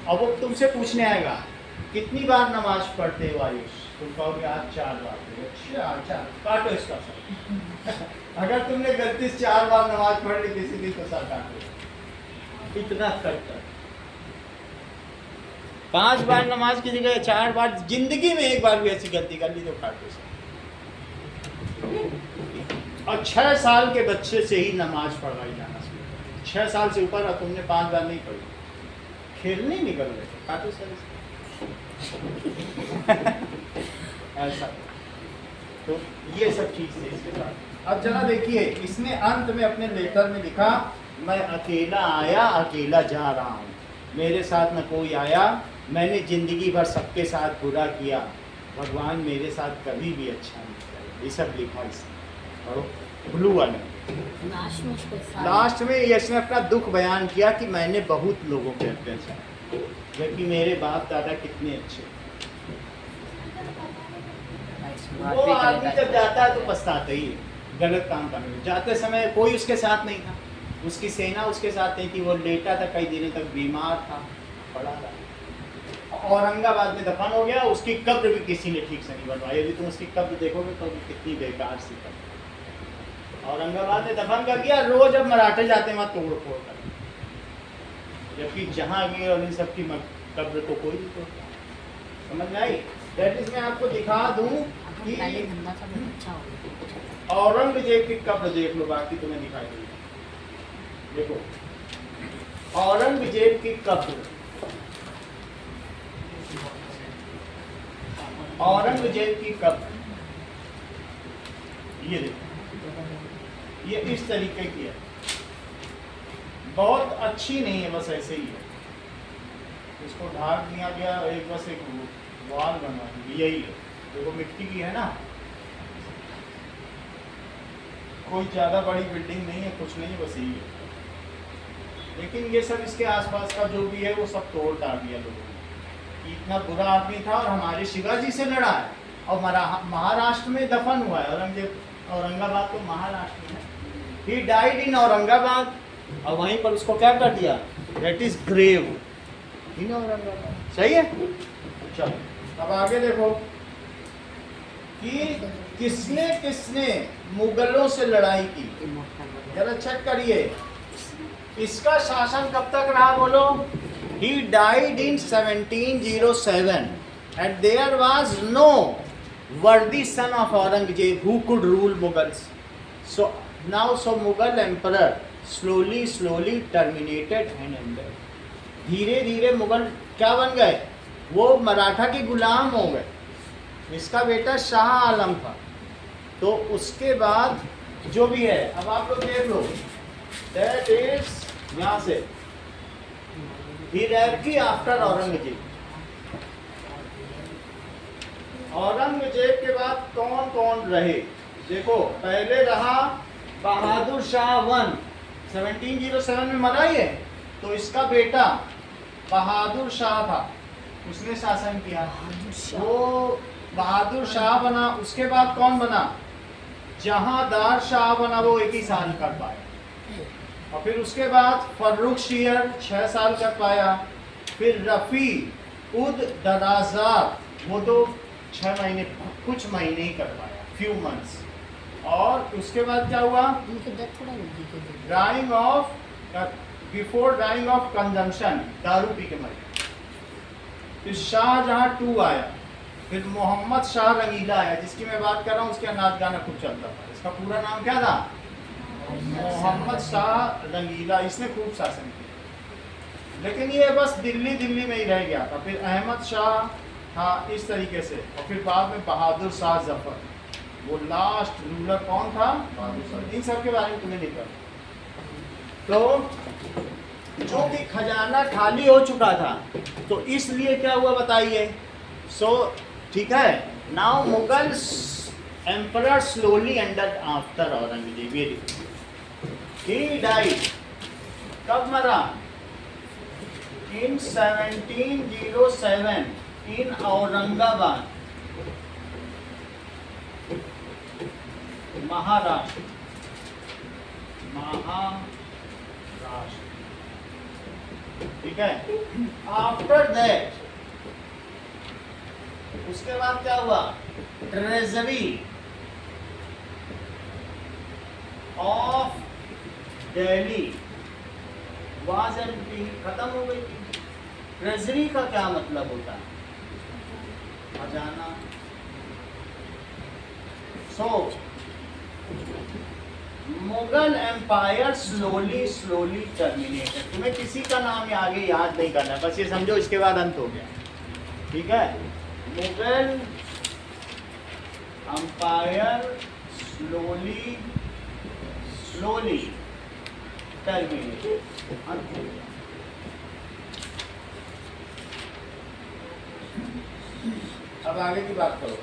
अब वो तुमसे पूछने आएगा, कितनी बार नमाज पढ़ते हो आयुष? तुम कहोगे आज 4 बार पढ़ी। अच्छा काटो इसका सर। अगर तुमने गलती से 4 बार नमाज पढ़ ली किसी दिन तो सर काटो। इतना करता 5 बार नमाज की जगह 4 बार जिंदगी में एक बार भी ऐसी गलती कर ली तो काटो सर। और 6 साल के बच्चे से ही नमाज पढ़वाई जाना चाहिए। 6 साल से ऊपर और तुमने 5 बार नहीं पढ़ी, खेलने निकल गए काटो सर ऐसा। तो ये सब चीज थी इसके साथ। अब जरा देखिए, इसने अंत में अपने लेटर में लिखा, मैं अकेला आया अकेला जा रहा हूँ, मेरे साथ न कोई आया, मैंने जिंदगी भर सबके साथ बुरा किया, भगवान मेरे साथ कभी भी अच्छा नहीं किया। ये सब लिखा इसने। और ब्लू वाले लास्ट में उसको लास्ट में इसने अपना दुख बयान किया कि मैंने बहुत लोगों के अत्याचार, जबकि मेरे बाप दादा कितने अच्छे। वो आदमी जब जाता है तो पछताता ही है, गलत काम करने में। जाते समय कोई उसके साथ नहीं था, उसकी सेना उसके साथ नहीं थी, वो लेटा था, कई दिनों तक बीमार था, पड़ा था। औरंगाबाद में दफन हो गया, उसकी कब्र भी किसी ने ठीक से नहीं बनवाई। यदि तुम उसकी कब्र देखोगे तो कितनी बेकार सी कब्र। औरंगाबाद में दफन कर दिया, रोज अब मराठे जाते हैं वहाँ तोड़ फोड़ कर, जबकि जहांगीर और इन सब की कब्र तो कोई नहीं तोड़ता। समझ में आई? दैट इज मैं आपको दिखा दूं कि पहले धंधा था बहुत अच्छा हो गया। औरंगजेब की कब्र देख लो, बाकी तुम्हें दिखाई देगी। देखो औरंगजेब की कब्र, औरंगजेब की कब्र ये देखो, ये इस तरीके की है, बहुत अच्छी नहीं है, बस ऐसे ही है। इसको ढाक दिया गया, एक बस एक वॉल बना दी, यही है। देखो मिट्टी की है ना, कोई ज़्यादा बड़ी बिल्डिंग नहीं है, कुछ नहीं है, बस यही है। लेकिन ये सब इसके आसपास का जो भी है वो सब तोड़ डाल दिया लोगों ने। इतना बुरा आदमी था और हमारे शिवाजी से लड़ा है और महाराष्ट्र में दफन हुआ है। औरंगजेब औरंगाबाद तो महाराष्ट्र में है। ही डाइड इन औरंगाबाद, और वहीं पर उसको क्या कर दिया, दैट इज ग्रेव इन औरंगाबाद। सही है? चलो अब आगे देखो कि किसने किसने मुगलों से लड़ाई की, जरा चेक करिए। इसका शासन कब तक रहा बोलो? He died in 1707 and there was no worthy son of Aurangzeb who could rule Mughals. So Mughal emperor slowly terminated and ended. धीरे धीरे मुगल क्या बन गए, वो मराठा के गुलाम हो गए। इसका बेटा शाह आलम था, तो उसके बाद जो भी है, अब आप लोग देख लो, दैट इज यहाँ से हियरार्की आफ्टर औरंगजेब। औरंगजेब के बाद कौन कौन रहे देखो। पहले रहा बहादुर शाह 1, 1707 में मरा ही है, तो इसका बेटा बहादुर शाह था, उसने शासन किया, वो बहादुर शाह बना। उसके बाद कौन बना? जहांदार शाह बना, वो 1 ही साल कर पाया। और फिर उसके बाद फर्रुख शेर 6 साल कर पाया। फिर रफ़ी उद दराज़ात, वो तो 6 महीने, कुछ महीने ही कर पाया, फ्यू मंथ्स। और उसके बाद क्या हुआ? Dying off, before dying off consumption, दारू पी के मर गया। फिर शाहजहां 2 आया। फिर मोहम्मद शाह रंगीला आया, जिसकी मैं बात कर रहा हूँ, उसके नाच गाना खूब चलता था। इसका पूरा नाम क्या था? मोहम्मद शाह रंगीला। इसने खूब शासन किया, लेकिन ये बस दिल्ली में ही रह गया था। फिर अहमद शाह था, इस तरीके से। और फिर बाद में बहादुर शाह जफर, वो लास्ट रूलर कौन था? बहादुर शाह। इन सब के बारे में तुम्हें नहीं पता। तो जो कि खजाना खाली हो चुका था, तो इसलिए क्या हुआ बताइए। सो ठीक है, now Mughals emperor slowly ended after Aurangzeb. He died, कब मरा? In 1707 in Aurangabad, Maharashtra. ठीक है। आफ्टर दैट उसके बाद क्या हुआ, treasury of Delhi was empty, खत्म हो गई थी। ट्रेजरी का क्या मतलब होता है, खजाना। सो मुगल एम्पायर स्लोली टर्मिनेटेड। तुम्हें किसी का नाम आगे याद नहीं करना, बस ये समझो इसके बाद अंत हो गया, ठीक है। मुगल एम्पायर स्लोली टर्मिनेटेड, अंत हो गया। अब आगे की बात करो।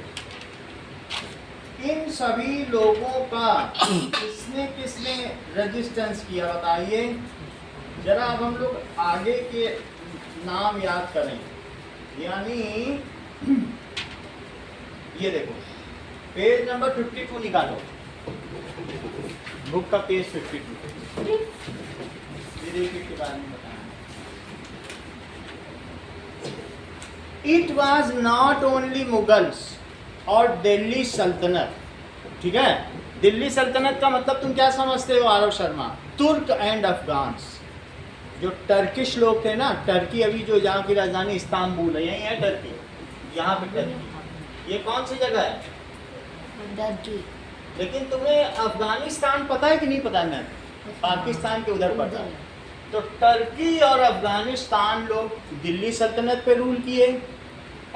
इन सभी लोगों का किसने रेजिस्टेंस किया, बताइए जरा। अब हम लोग आगे के नाम याद करें, यानी ये देखो पेज नंबर 52 निकालो, बुक का पेज 52। ये देखिए के बारे में बताना। It was not only Mughals और दिल्ली सल्तनत, ठीक है। दिल्ली सल्तनत का मतलब तुम क्या समझते हो आरव शर्मा, तुर्क एंड अफगान्स। जो टर्किश लोग थे ना, टर्की अभी जो यहाँ की राजधानी इस्तांबुल है, यही है टर्की, यहाँ पे टर्की। ये कौन सी जगह है, टर्की। लेकिन तुम्हें अफगानिस्तान पता है कि नहीं पता है, पाकिस्तान के उधर पता है। तो टर्की और अफगानिस्तान लोग दिल्ली सल्तनत पे रूल किए,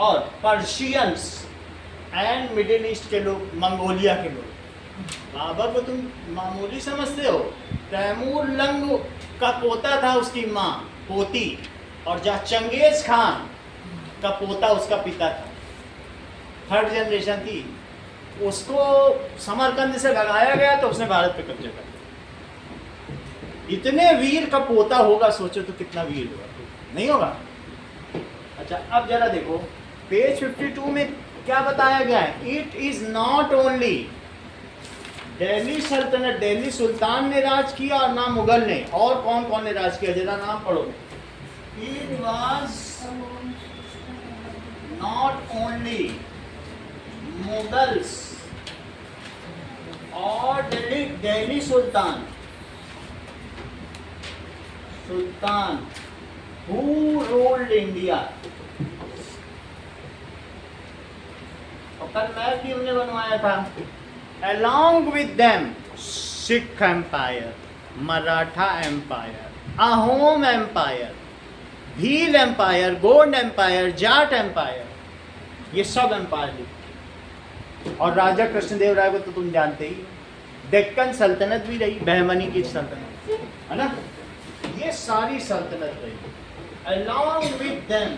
और पर्शियंस एंड मिडिल ईस्ट के लोग, मंगोलिया के लोग। बाबर को तुम मामूली समझते हो, तैमूर लंग का पोता था उसकी माँ, पोती, और जहाँ चंगेज खान का पोता उसका पिता था, थर्ड जनरेशन थी। उसको समरकंद से भगाया गया तो उसने भारत पे कब्जा कर लिया। इतने वीर का पोता होगा, सोचो तो कितना वीर होगा, नहीं होगा। अच्छा अब जरा देखो पेज 52 में क्या बताया गया है। It is not only Delhi सल्तनत, दिल्ली सुल्तान ने राज किया और ना मुगल ने, और कौन कौन ने राज किया, जरा नाम पढ़ो। It was not only Mughals और दिल्ली सुल्तान who ruled India। और कल मैप भी हमने बनवाया था। Along with them Sikh empire, Maratha empire, Ahom empire, Bhil empire, Gond empire, Jat empire, ये सब एम्पायर लिखे। और राजा कृष्णदेव राय को तो तुम जानते ही, डेक्कन सल्तनत भी रही, बहमनी की सल्तनत है ना, ये सारी सल्तनत रही। along with them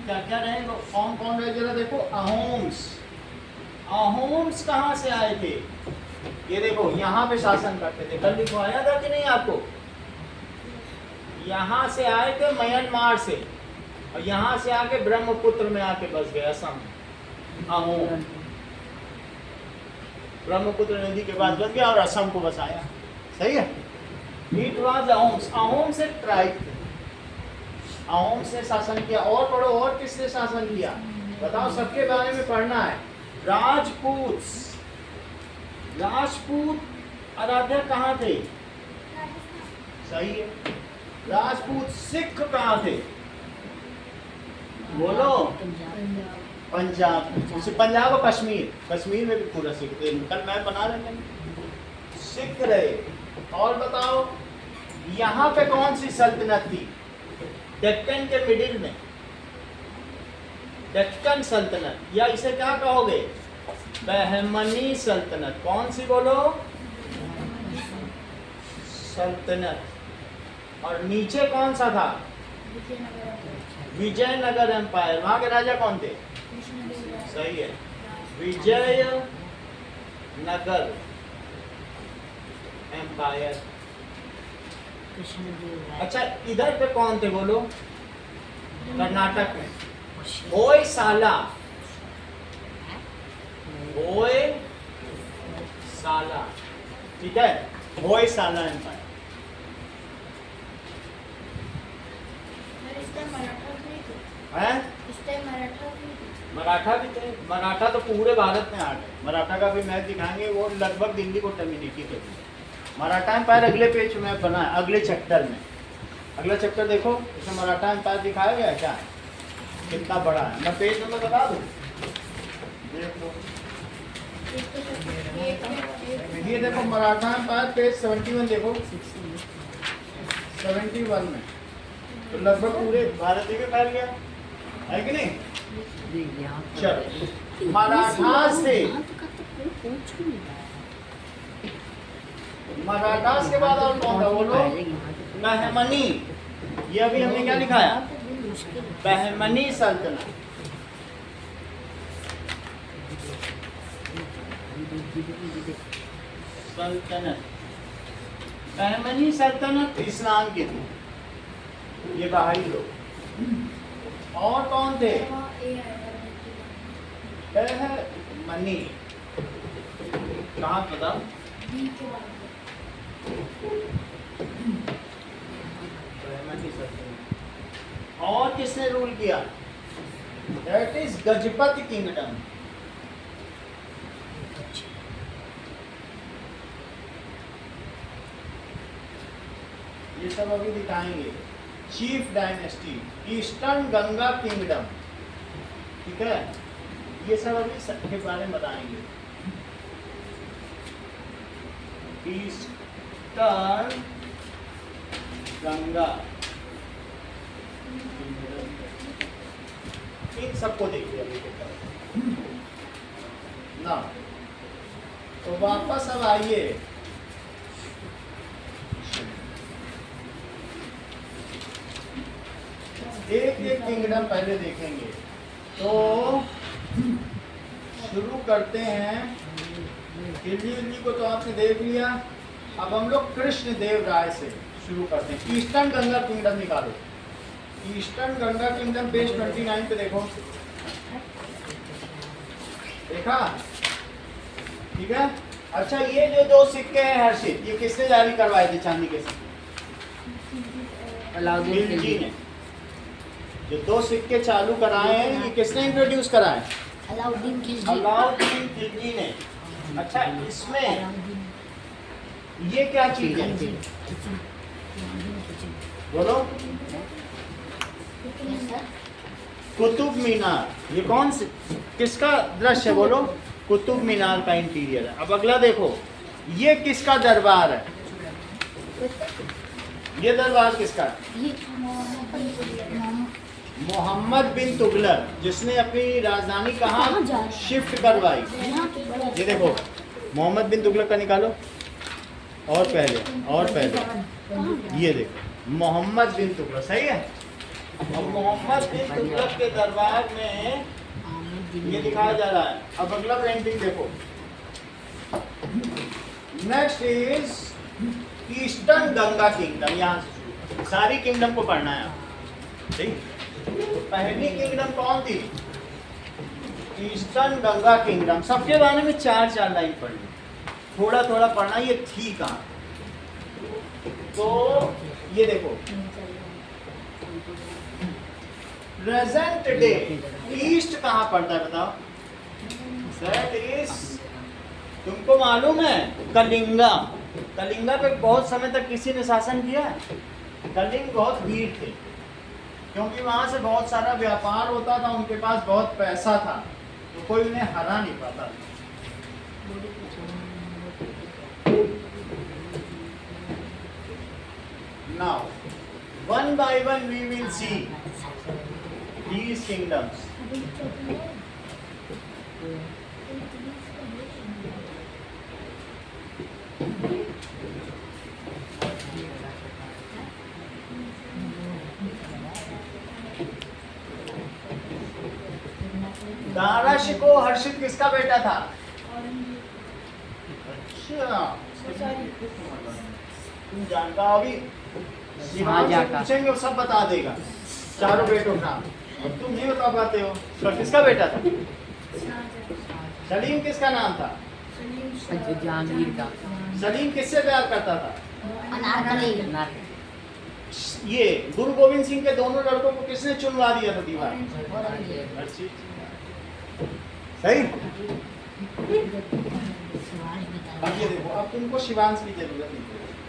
क्या क्या रहेगा, कौन कौन रहे जरा देखो। अहोम्स कहाँ से आए थे, ये देखो यहाँ पे शासन करते थे, कल लिखवाया था कि नहीं आपको। यहाँ से आए थे म्यांमार से, और यहाँ से आके ब्रह्मपुत्र में आके बस गए असम। अहोम ब्रह्मपुत्र नदी के पास बस गया और असम को बसाया, सही है। इट वाज अहोम से ट्राइब थे, अहोम से शासन किया। और पढ़ो, और किसने शासन किया बताओ, सबके बारे में पढ़ना है। राजपूत आराध्य कहाँ थे, सही है। राजपूत सिख कहाँ थे, बोलो। पंजाब और कश्मीर में भी पूरा सिख थे, कल मैं बना रहे थे, सिख रहे। और बताओ यहाँ पे कौन सी सल्तनत थी, डेक्कन के मिडिल में डेक्कन सल्तनत, या इसे क्या कहोगे, बहमनी सल्तनत। कौन सी बोलो, सल्तनत। और नीचे कौन सा था, विजयनगर एम्पायर। वहां के राजा कौन थे, सही है, विजयनगर एम्पायर। अच्छा इधर पे कौन थे बोलो, कर्नाटक में होयसाला ठीक है, होयसाला एम्पायर। हैं? मराठा भी थे। मराठा तो पूरे भारत में आ गए। मराठा का भी मैप दिखाएंगे, वो लगभग दिल्ली को टर्मिनेट कर दिया। मराठा एम्पायर अगले पेज में बना है, अगले चैप्टर में। अगला चैप्टर देखो, इसमें मराठा एम्पायर दिखाया गया है क्या, कितना बड़ा है। मैं पेज नंबर बता दूँ, देख लो। ये देखो मराठा एम्पायर पेज 71 देखो, 71 में तो लगभग पूरे भारत में फैल गया है कि नहीं। चलो मराठास थे, मराठास के बाद और कौन था बोलो, बहमनी। ये अभी हमने क्या लिखाया, बहमनी सल्तनत। सल्तनत, बहमनी सल्तनत इस्लाम की थी, ये बाहरी लोग। और कौन थे, बहमनी, कहाँ पता, बहमनी सल्तनत। और किसने रूल किया, दैट इज गजपति किंगडम। ये सब अभी दिखाएंगे। Chief dynasty, eastern Ganga kingdom, ठीक है, ये सब अभी सबके बारे में बताएंगे। ईस्टर्न गंगा, इन सबको देखिए अभी ना। तो वापस अब आइए, एक एक किंगडम पहले देखेंगे। तो शुरू करते हैं, दिल्ली को तो आपने देख लिया। अब हम लोग कृष्ण देव राय से शुरू करते हैं। ईस्टर्न गंगा किंगडम निकालो, ईस्टर्न गंगा किंगडम पेज 29 पे देखो, देखा, ठीक है। अच्छा ये जो दो सिक्के हैं हर्षित, ये किसने जारी करवाए थे चांदी के सिक्के, अलाउद्दीन खिलजी ने। जो दो सिक्के चालू कराए हैं, ये किसने इंट्रोड्यूस कराए, अलाउद्दीन खिलजी। अलाउद्दीन खिलजी ने। अच्छा इसमें ये क्या चीज है बोलो, कुतुब मीनार। ये कौन से, किसका दृश्य है बोलो, कुतुब मीनार का इंटीरियर है। अब अगला देखो, ये किसका दरबार है, ये दरबार किसका है, मोहम्मद बिन तुगलक, जिसने अपनी राजधानी कहाँ शिफ्ट करवाई। ये देखो मोहम्मद बिन तुगलक का निकालो, और पहले ये देखो मोहम्मद बिन तुगलक, सही है। अब मोहम्मद बिन तुगलक के दरबार में ये दिखाया जा रहा है। अब अगला पेंटिंग देखो, next is eastern Ganga kingdom. यहाँ से सारी किंगडम को पढ़ना है, ठीक। तो पहली किंगडम कौन थी, ईस्टर्न गंगा किंगडम। सबके बारे में 4-4 लाइन पढ़नी, थोड़ा थोड़ा पढ़ना, ये थी कहाँ। तो ये देखो प्रेजेंट डे ईस्ट कहाँ पड़ता है बताओ, दैट इज, तुमको मालूम है कलिंगा। कलिंगा पे बहुत समय तक किसी ने शासन किया है। कलिंग बहुत वीर थे, क्योंकि वहां से बहुत सारा व्यापार होता था, उनके पास बहुत पैसा था, तो कोई उन्हें हरा नहीं पाता। Now, one by one we will see these kingdoms. Dara Shikoh हर्षित किसका बेटा था? अच्छा, तुम जानता हो अभी शिवाजी से पूछेंगे वो सब बता देगा, चारों बेटों का। अब तुम नहीं बता पाते हो। तो किसका बेटा था? सलीम किसका नाम था? जहांगीर का। सलीम किससे प्यार करता था? अनारकली। ये गुरु गोविंद सिंह के दोनों लड़कों को किसने चुनवा दिया था दीवार? औरंगजेब। सही। सवाल बता अब ये देखो, अब तुमको शिवांश की जरूरत नहीं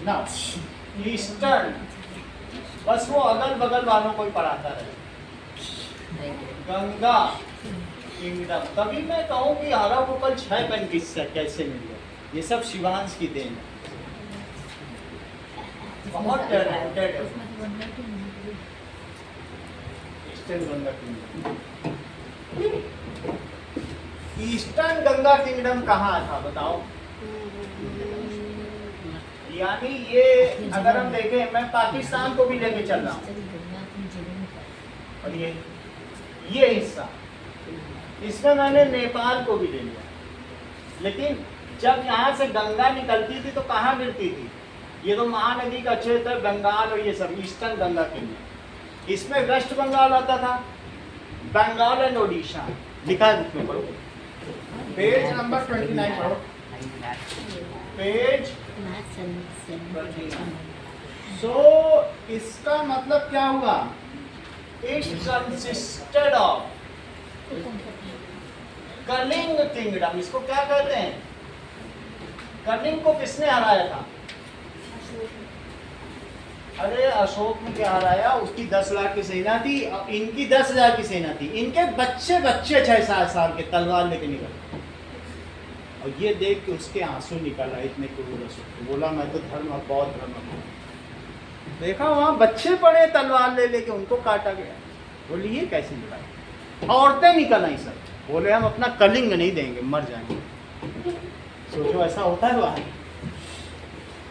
ना, ईस्टर्न बस वो अगल बगल वालों को ही पढ़ाता रहे। गंगा किंगडम, तभी मैं कहूँ कि हरा भूकल 6 पेन किससे कैसे मिल गया, ये सब शिवांश की देन है। बहुत टैलेंटेड है eastern Ganga kingdom. Eastern Ganga kingdom कहाँ था बताओ? यानी ये अगर हम देखें, मैं पाकिस्तान को भी लेके चल रहा हूँ, और ये हिस्सा, इसमें मैंने नेपाल को भी ले लिया। लेकिन जब यहाँ से गंगा निकलती थी तो कहाँ गिरती थी? ये तो महानदी का क्षेत्र, बंगाल और ये सब ईस्टर्न गंगा किंगडम। इसमें वेस्ट बंगाल आता था, बंगाल एंड ओडिशा लिखा है बुक में, पढ़ो पेज नंबर 29 पढ़ो, पेज। सो इसका मतलब क्या हुआ? It consisted of Kalinga kingdom. इसको क्या कहते हैं? कलिंग को किसने हराया था? अरे अशोक ने क्या हराया? उसकी 10 लाख की सेना थी, इनकी 10,000 की सेना थी। इनके बच्चे 6-7 साल के तलवार लेके निकल, और ये देख के उसके आंसू निकल आए इतने क्रूर अशोक। बोला मैं तो धर्म बौद्ध धर्म। देखा वहाँ बच्चे पड़े तलवार ले लेके, उनको काटा गया। बोली ये कैसी लड़ाई? औरतें निकल आई सब, बोले हम अपना कलिंग नहीं देंगे, मर जाएंगे। सोचो ऐसा होता है वहाँ।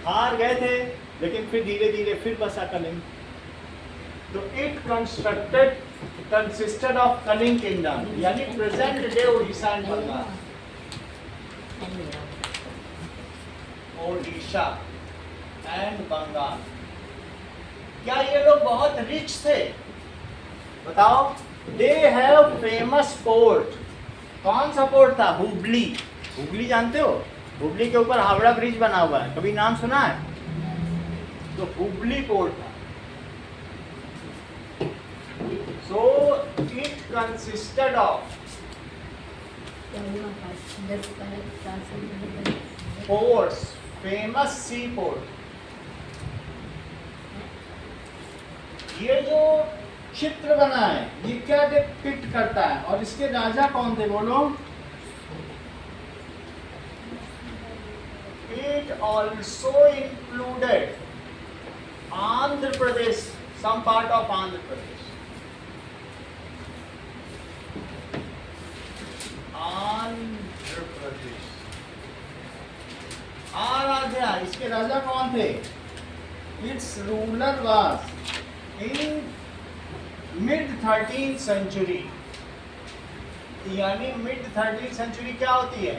हार गए थे, लेकिन फिर धीरे धीरे फिर बसा कलिंग। तो it consisted of Kalinga kingdom, यानी present day Orissa and Bengal. Odisha and Bengal. क्या ये लोग बहुत रिच थे? बताओ। They have famous port. कौन सा पोर्ट था? हुबली। हुबली जानते हो? हुबली के ऊपर हावड़ा ब्रिज बना हुआ है, कभी नाम सुना है? तो हुबली पोर्ट था। So it consisted of ports, famous sea port. ये जो चित्र बना है ये क्या डिपिक्ट करता है? और इसके राजा कौन थे बोलो? It also included Andhra Pradesh, some part of Andhra Pradesh. Andhra Pradesh. Aaradhya, इसके राजा कौन थे? Its ruler was in mid 13th century. यानी मिड 13th सेंचुरी क्या होती है?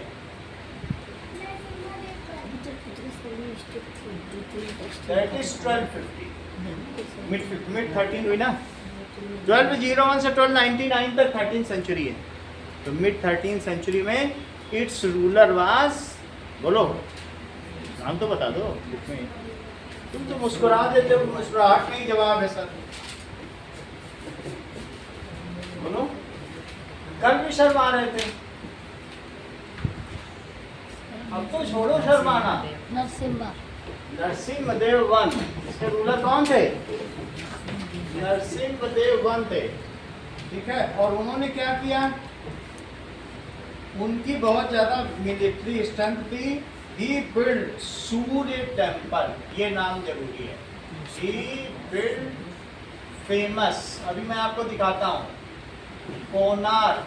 That is 1250. मिड 13 हुई ना? 1201 से 1299 तक 13th सेंचुरी है। तो मिड 13th सेंचुरी में इट्स रूलर वाज, बोलो नाम तो बता दो बुक में। तुम तो मुस्कुरा देते हो, मुस्कुराहट नहीं जवाब है सर। बोलो। कल भी शर्मा रहे थे, अब तो छोड़ो शर्माना। नरसिम्हदेव वन, इसके रूलर कौन थे? नरसिम्हदेव वन थे, ठीक है। और उन्होंने क्या किया? उनकी बहुत ज्यादा मिलिट्री स्ट्रेंथ थी। ही बिल्ड सूर्य टेम्पल, ये नाम जरूरी है। ही बिल्ड फेमस, अभी मैं आपको दिखाता हूँ, कोणार्क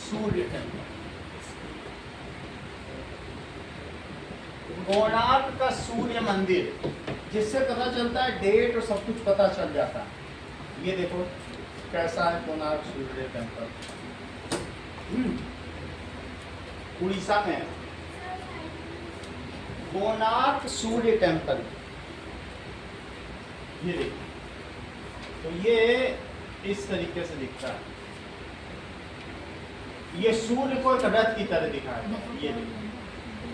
सूर्य टेम्पल। कोणार्क का सूर्य मंदिर, जिससे पता चलता है डेट और सब कुछ पता चल जाता है। ये देखो कैसा है कोणार्क सूर्य टेम्पल, उड़ीसा में है कोणार्क सूर्य टेम्पल। ये देखो, तो ये इस तरीके से दिखता है। ये सूर्य को एक रथ की तरह दिखा है। ये देखो,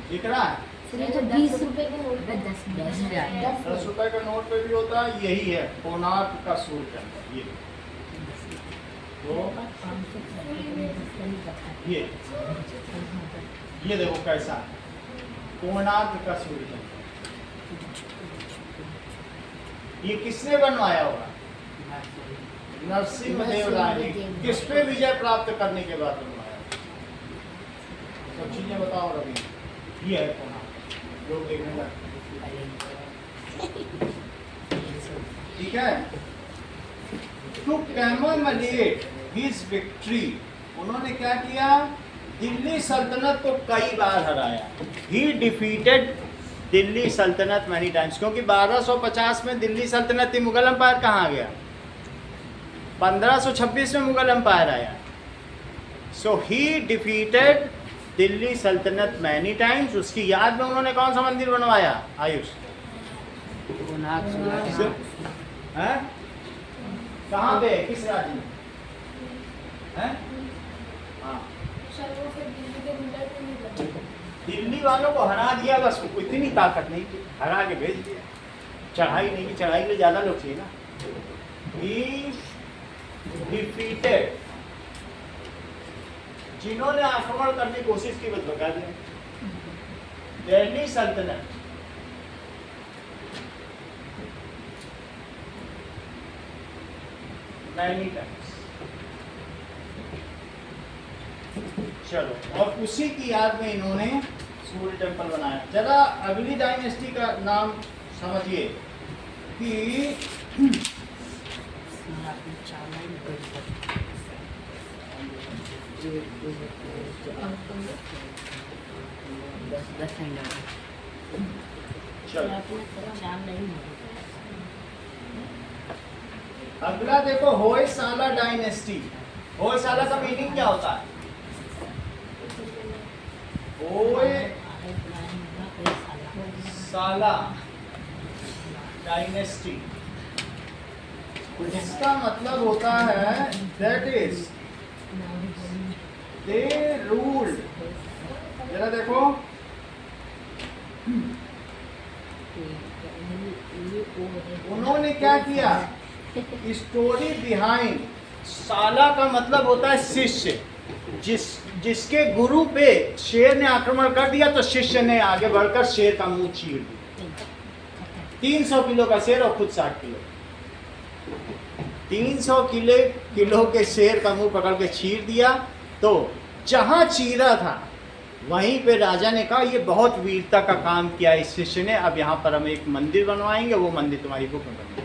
दिख रहा है। फिर ये तो 20 रुपए के नोट पे 10 ₹10 के नोट पे भी होता है, यही है कोणार्क का सूर्य चंद्र। ये देखो कैसा है कोणार्क का सूर्य चंद्र। ये किसने बनवाया होगा? नरसिंहदेव राय ने। किस पे विजय प्राप्त करने के बाद बनवाया? सब चीजें बताओ रवि। ये है कोणार्क, लोग देखने लगे। ठीक है। टू कमेमोरेट हिज विक्ट्री, उन्होंने क्या किया? दिल्ली सल्तनत को कई बार हराया। ही डिफीटेड दिल्ली सल्तनत मैनी टाइम्स, क्योंकि 1250 में दिल्ली सल्तनत थी, मुगल एम्पायर कहाँ गया? 1526 में मुगल एम्पायर आया। सो ही डिफीटेड दिल्ली सल्तनत मैनी टाइम्स। उसकी याद में उन्होंने कौन सा मंदिर बनवाया? आयुष हैं? कहाँ पे? किस राज्य में? हैं? हाँ, दिल्ली वालों को हरा दिया, बस इतनी ताकत नहीं थी, हरा के भेज दिया। चढ़ाई नहीं की, चढ़ाई के लिए ज्यादा लोग चाहिए ना। He defeated, जिन्होंने आक्रमण करने की कोशिश की, बस बता दिया। दिल्ली सल्तनत मैनी टाइम्स। चलो, और उसी की याद में इन्होंने सूर्य टेम्पल बनाया। जरा अगली डायनेस्टी का नाम समझिए कि अगला देखो, होयसाला डायनेस्टी। होयसाला का मीनिंग क्या होता है? होयसाला डायनेस्टी, इसका मतलब होता है दैट इज दे रूल्ड। जरा देखो, उन्होंने क्या किया? स्टोरी बिहाइंड, साला का मतलब होता है शिष्य। जिसके गुरु पे शेर ने आक्रमण कर दिया तो शिष्य ने आगे बढ़कर शेर का मुंह चीर दिया। 300 किलो का शेर और खुद 60 किलो। 300 किलो के शेर का मुंह पकड़ के चीर दिया। तो जहां चीरा था वहीं पे राजा ने कहा, ये बहुत वीरता का काम किया इस शिष्य ने, अब यहाँ पर हम एक मंदिर बनवाएंगे, वो मंदिर तुम्हारी बुक में बनेगा।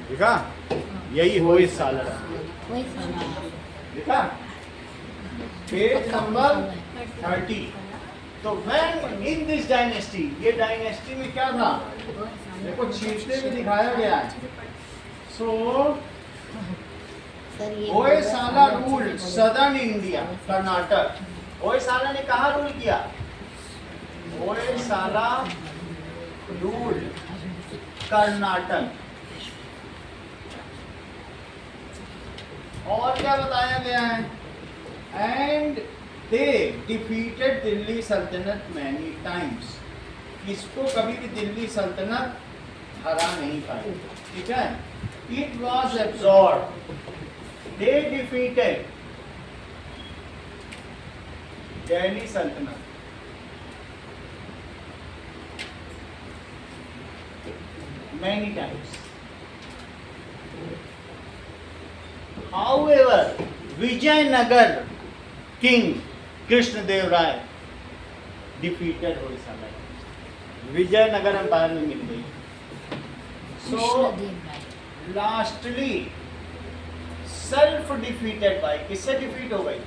देखा, यही होयसाला। देखा, पेज नंबर 30। तो व्हेन इन दिस डायनेस्टी, ये डायनेस्टी में क्या था? देखो, चीरते में दिखाया गया है। So Hoysala rule southern India, Karnataka. Hoysala ने कहा रूल किया? होयसाला रूल कर्नाटक। और क्या बताया गया है? एंड दे डिफीटेड दिल्ली सल्तनत मैनी टाइम्स। इसको कभी भी दिल्ली सल्तनत हरा नहीं पाई। ठीक है। It was absorb, they defeated Delhi सल्तनत many times. However, Vijayanagar king Krishnadeva Raya defeated Hoysala. Vijayanagar empire में मिल गई। So lastly self defeated by, किससे डिफीट हो गई?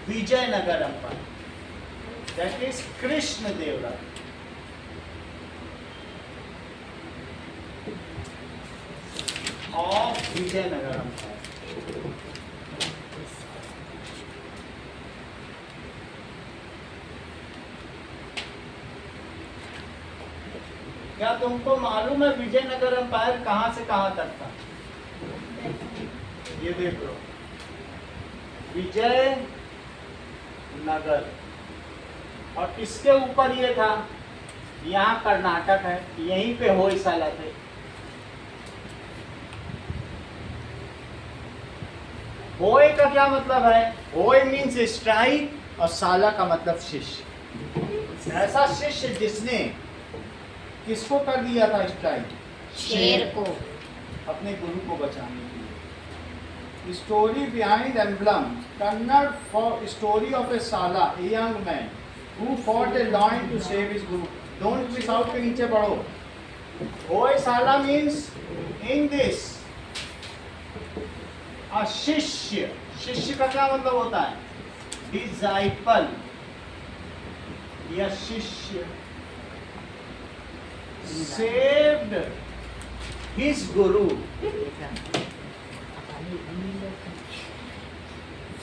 Vijayanagar empire, that is Krishnadeva Raya. Of Vijayanagar empire. क्या तुमको मालूम है विजयनगर एम्पायर कहां से कहां तक था? ये देख लो, विजय नगर, और इसके ऊपर ये था, यहाँ कर्नाटक है, यहीं पे होयसाला थे। होय का क्या मतलब है? होय मीन्स स्ट्राइक और साला का मतलब शिष्य। ऐसा शिष्य जिसने किसको कर दिया था स्ट्राइक? शेर को। अपने गुरु को बचाने के लिए। Story behind emblem, Kannada for story of a Sala, a young man who fought a lion to save his guru. Don't miss out के नीचे पढ़ो। ओए साला मीन्स इन दिस अ शिष्य। शिष्य का क्या मतलब होता है? डिसाइपल या शिष्य। Saved his Guru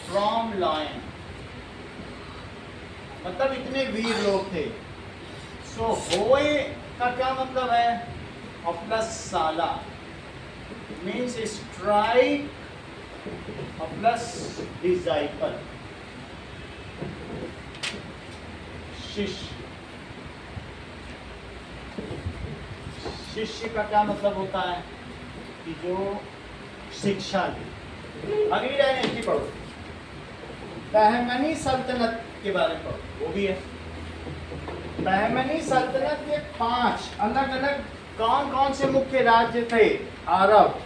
from lion, मतलब इतने वीर लोग थे। सो होए का क्या मतलब है? और प्लस साला मीन्स स्ट्राइक और प्लस डिसाइपल, शिष्य। शिष्य का क्या मतलब होता है? कि जो शिक्षा दे। अगली लाइन ऐसी पढ़ो, बहमनी सल्तनत के बारे में पढ़ो, वो भी है। बहमनी सल्तनत के 5 अलग अलग कौन कौन से मुख्य राज्य थे? अरब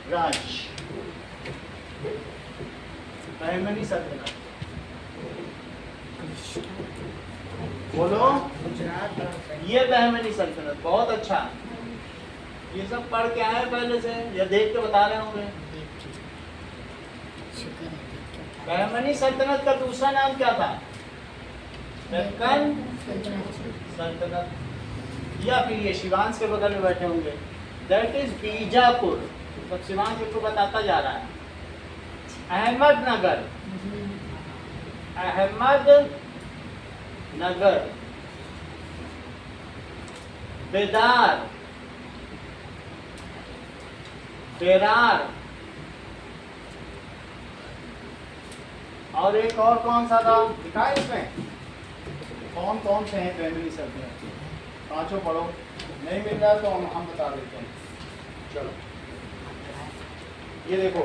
राज्य। बहमनी सल्तनत बोलो। ये बहमनी सल्तनत, बहुत अच्छा। ये सब पढ़ के आए पहले से या देख के बता रहे होंगे? बहमनी सल्तनत का दूसरा नाम क्या था? डेक्कन सल्तनत, या फिर ये शिवांश के बगल में बैठे होंगे, दैट इज बीजापुर। तो शिवांश को बताता जा रहा है। अहमदनगर, अहमदनगर, बेदार, बेरार, और एक और कौन सा था दिखाए इसमें? कौन कौन से हैं फैमिली सल्तनत? पांचों पढ़ो, नहीं मिल रहा तो हम बता देते हैं। चलो ये देखो,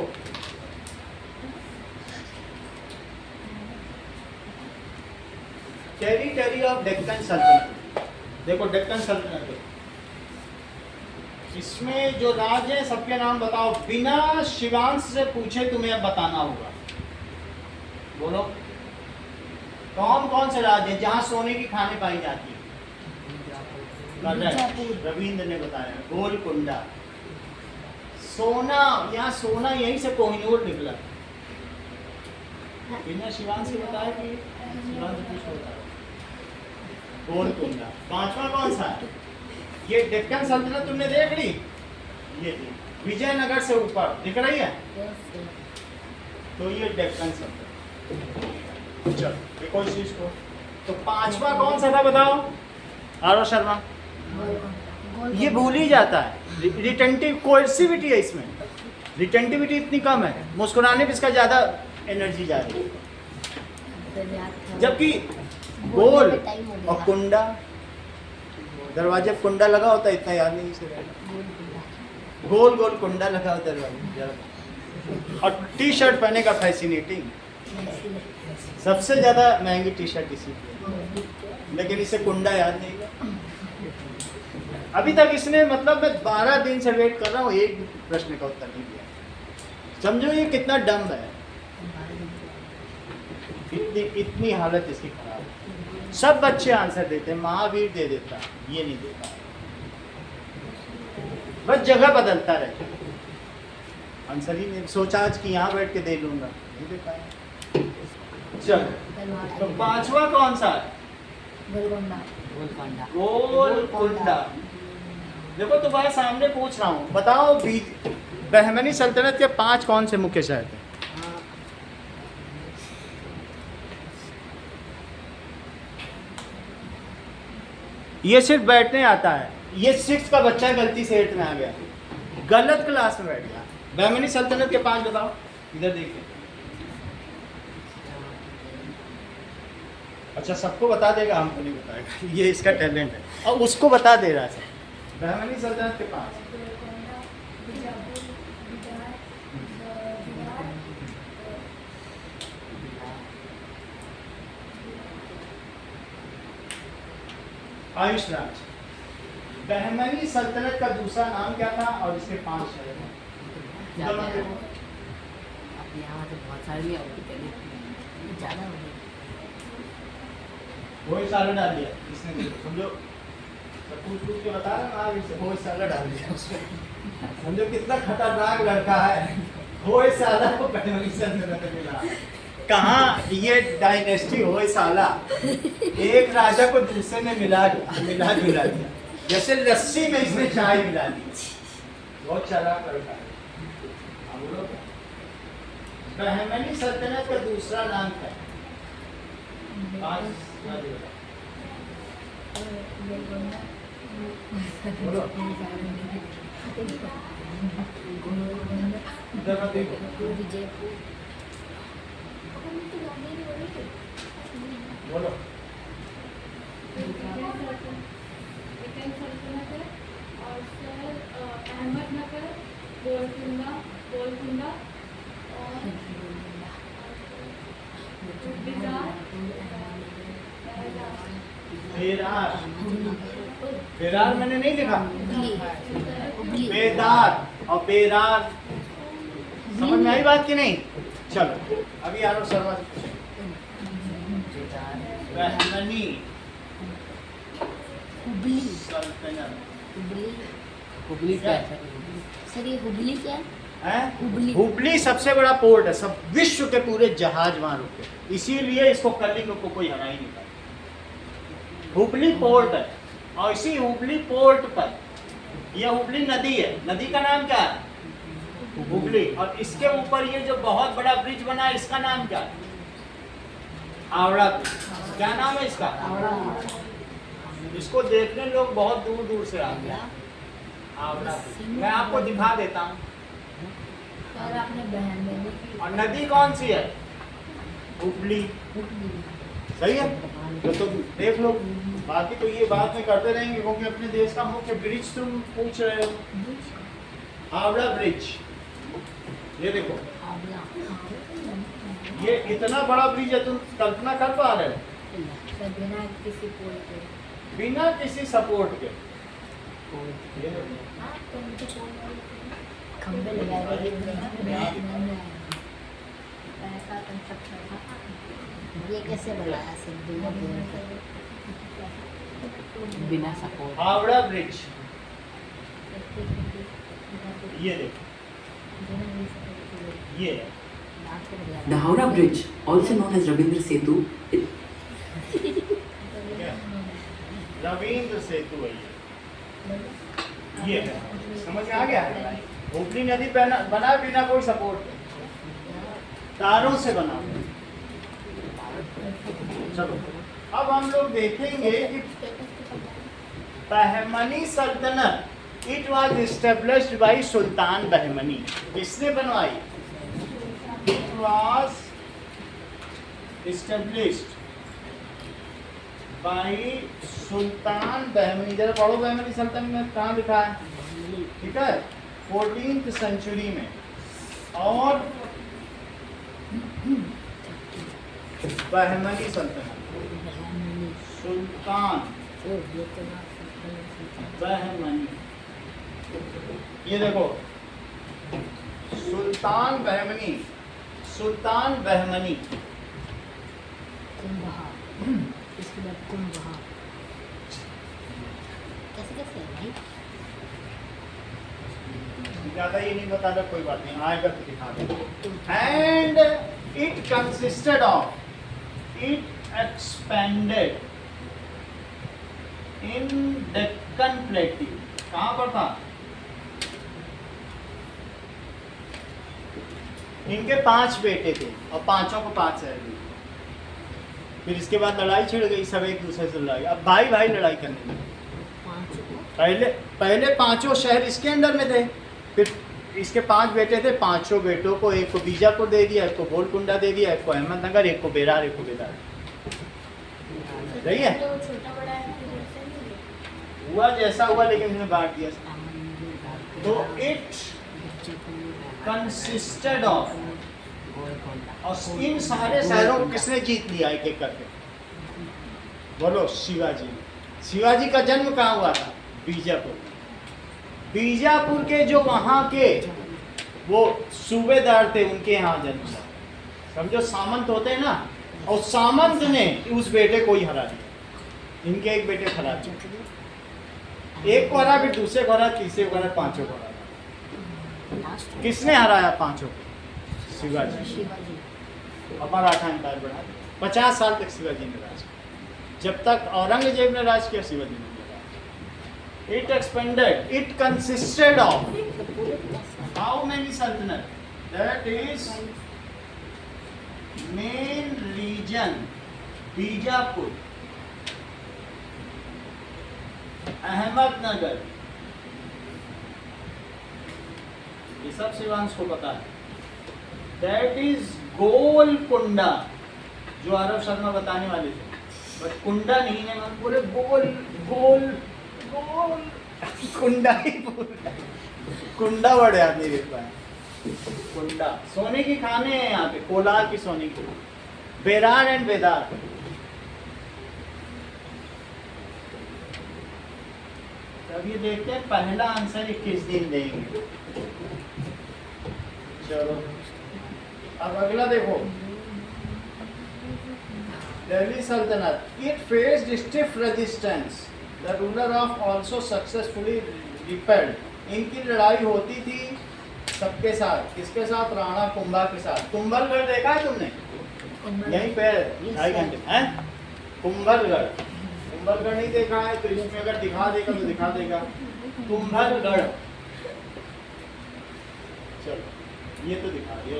टेरिटरी ऑफ डेक्कन सल्तनत। देखो डेक्कन सल्तनत है, इसमें जो राज्य है सबके नाम बताओ, बिना शिवांश से पूछे तुम्हें अब बताना होगा। बोलो कौन कौन से राज्य हैं जहां सोने की खानें पाई जाती है? रविंद्र ने बताया, गोलकुंडा। सोना, यहाँ सोना यहीं से कोहिनूर निकला। बिना शिवांश से बताया कि शिवांश से कुछ होता है। गोलकुंडा। 5वां कौन सा है? ये डेक्कन सल्तनत तुमने देख ली, ये थी विजयनगर से ऊपर दिख रही है, तो ये डेक्कन सल्तनत। चलो देखो इस चीज को। तो 5वां कौन सा था बताओ? आरव शर्मा। ये भूल ही जाता है। रिटेंटिव कोर्सिविटी है इसमें, रिटेंटिविटी इतनी कम है, मुस्कुराने पे इसका ज़्यादा एनर्जी जा रही है। जबकि गोल और कुंडा, दरवाजे पर कुंडा लगा होता है, इतना याद नहीं इसे रहेगा। गोल गोल कुंडा लगा होता है दरवाजे, और टी शर्ट पहने का फैसिनेटिंग, सबसे ज़्यादा महंगी टी शर्ट इसी की, लेकिन इसे कुंडा याद नहीं है। अभी तक इसने, मतलब मैं 12 दिन से वेट कर रहा हूँ, एक प्रश्न का उत्तर नहीं दिया। समझो ये कितना डम है, इतनी हालत इसकी खराब है। सब बच्चे आंसर देते हैं, महावीर दे देता, ये नहीं देता, बस जगह बदलता रहता है। आंसर ही नहीं सोचा आज कि यहाँ बैठ के दे लूंगा, नहीं दे पाया। चलो तो 5वां कौन सा है? गोलकुंडा। देखो तुम्हारे सामने पूछ रहा हूँ, बताओ बहमनी सल्तनत के 5 कौन से मुख्य शहर थे? ये सिर्फ बैठने आता है, ये 6th का बच्चा गलती से 8th में आ गया, गलत क्लास में बैठ गया। बहमनी सल्तनत के 5 बताओ, इधर देखिए। अच्छा सबको बता देगा, हमको नहीं बताएगा। ये इसका टैलेंट है और उसको बता दे रहा है सब। बहमनी सल्तनत के पास आयुष राज। बहमनी सल्तनत का दूसरा नाम क्या था और इसके 5 शहर हैं? दोनों देखो। अपने यहाँ तो बहुत सारी भी होगी पहले ज़्यादा हो गई। वही सारा डाल दिया इसने, देखो समझो, सब पूछ के बता रहा हूँ, आगे से वही सारा डाल दिया उसमें। समझो कितना खतरनाक लड़का है। वही साला को बहमनी सल्तनत मिला। कहाँ ये डायनेस्टी हो साला, एक राजा को दूसरे ने मिला जुला दिया, जैसे लस्सी में इसने चाय मिला दी। बहुत चालाक लड़का है। हाँ, बोलो क्या? बहमनी सल्तनत का दूसरा नाम क्या है? बोलो। इधर मत देखो। विजयपुर बोलो। अहमदनगर, गोलकुंडा और बेरार। बेरार मैंने नहीं लिखा, हुबली बेदार और बेरार। समझ में आई बात की नहीं? चलो अभी आरो शर्मा से पूछें। बहमनी हुबली सल्तनत हुबली क्या सर, ये हुबली क्या है? है? हुबली। हुबली सबसे बड़ा पोर्ट है, सब विश्व के पूरे जहाज वहां रुकते, इसीलिए इसको कलिंग को कोई हरा ही नहीं पाया। हुबली पोर्ट है और इसी हुबली पोर्ट पर यह हुबली नदी है। नदी का नाम क्या है? हुबली। और इसके ऊपर ये जो बहुत बड़ा ब्रिज बना है, इसका नाम क्या है? हावड़ा ब्रिज। क्या नाम है इसका? इसको देखने लोग बहुत दूर दूर से आते हैं। हावड़ा ब्रिज मैं आपको दिखा देता हूँ। और आपने बहन और नदी कौन सी है? हुबली। सही है, तो देख लो। बाकी तो ये बात में करते रहेंगे क्योंकि अपने देश का मुख्य ब्रिज तुम पूछ रहे हो। हावड़ा ब्रिज, ये देखो, ये इतना बड़ा ब्रिज है, तुम कल्पना कर पा रहे हो? बिना किसी पोल के, बिना किसी सपोर्ट के। ये खंबे लगाए ऐसा कंस्ट्रक्शन था। ये कैसे बनाया सर बिना पोल के, बिना सपोर्ट? हावड़ा ब्रिज, ये देखो, ये है। The Howrah Bridge, also known as Rabindra Setu, Ravindra सेतु है ये है। समझ में आ गया? हुबली नदी बना बिना कोई सपोर्ट के, तारों से बना। चलो अब हम लोग देखेंगे कि बहमनी सल्तनत इट वाज एस्टेब्लिश्ड बाय सुल्तान बहमनी। किसने बनवाई? इट वाज एस्टेब्लिश्ड बाय सुल्तान बहमनी। जरा पढ़ो बहमनी सल्तनत में कहाँ लिखा है? ठीक है, 14th सेंचुरी में। और बहमनी सल्तनत, सुल्तान बहमनी, ये देखो, सुल्तान बहमनी, सुल्तान बहमनी। इसके बाद तुम वहाँ कैसे कैसे है भाई? ज़्यादा ये नहीं बता रहा, कोई बात नहीं, आएगा तो दिखा देंगे। And it consisted of, it expanded in Deccan plating. कहाँ पर था? इनके 5 बेटे थे और पांचों को 5 शहर दिए। फिर इसके बाद लड़ाई छिड़ गई, सब एक दूसरे से लड़ाई, अब भाई भाई लड़ाई करने लगे। पहले 5 शहर इसके अंडर में थे, फिर इसके 5 बेटे थे, 5 बेटों को, एक को बीजापुर दे दिया, एक को गोलकुंडा दे दिया, एक को अहमदनगर, एक को बेरार, एक को बेदार। सही है, तो छोटा बड़ा है फिर ऐसे नहीं हुआ जैसा हुआ लेकिन उसने बांट दिया। तो इट कंसिस्टेड ऑफ, और इन सारे शहरों को किसने जीत लिया एक एक करके? बोलो, शिवाजी। शिवाजी का जन्म कहाँ हुआ था? बीजापुर। बीजापुर के जो वहाँ के वो सूबेदार थे उनके यहाँ जन्म हुआ। समझो, सामंत होते हैं ना, और सामंत ने उस बेटे को ही हरा दिया। इनके एक बेटे हरा दिए, एक को हरा, फिर दूसरे को हरा, तीसरे को हरा, पांचों को हरा। किसने हराया पांचों को? शिवाजी। और मराठा एम्पायर बढ़ा 50 साल तक शिवाजी ने राज किया। जब तक औरंगजेब ने राज किया, शिवाजी ने राज। It expanded, it consisted of how many सल्तनत? That is main reason Bijapur, Ahmednagar, ये सब शिवांश को पता है। दैट इज गोलकुंडा, जो आरव शर्मा बताने वाले थे, बट कुंडा नहीं है, हम बोले गोल गोल गोल कुंडा ही बोला। कुंडा वर्ड याद नहीं रख पाया। कुंडा सोने की खाने हैं यहाँ पे, कोलार की सोने की। बेरार एंड बेदार, अब ये देखते हैं पहला आंसर ये किस दिन देंगे। चलो अब अगला देखो, दिल्ली सल्तनत, it faced stiff resistance, the ruler of also successfully repelled. इनकी लड़ाई होती थी सबके साथ, किसके साथ? राणा कुंभा के साथ। कुंभलगढ़ देखा है तुमने? यहीं पे 2.5 घंटे हैं कुंभलगढ़। कुंभलगढ़ नहीं देखा है तो इसमें अगर दिखा देगा तो दिखा देगा। कुंभलगढ़, चलो ये तो दिखा दिया।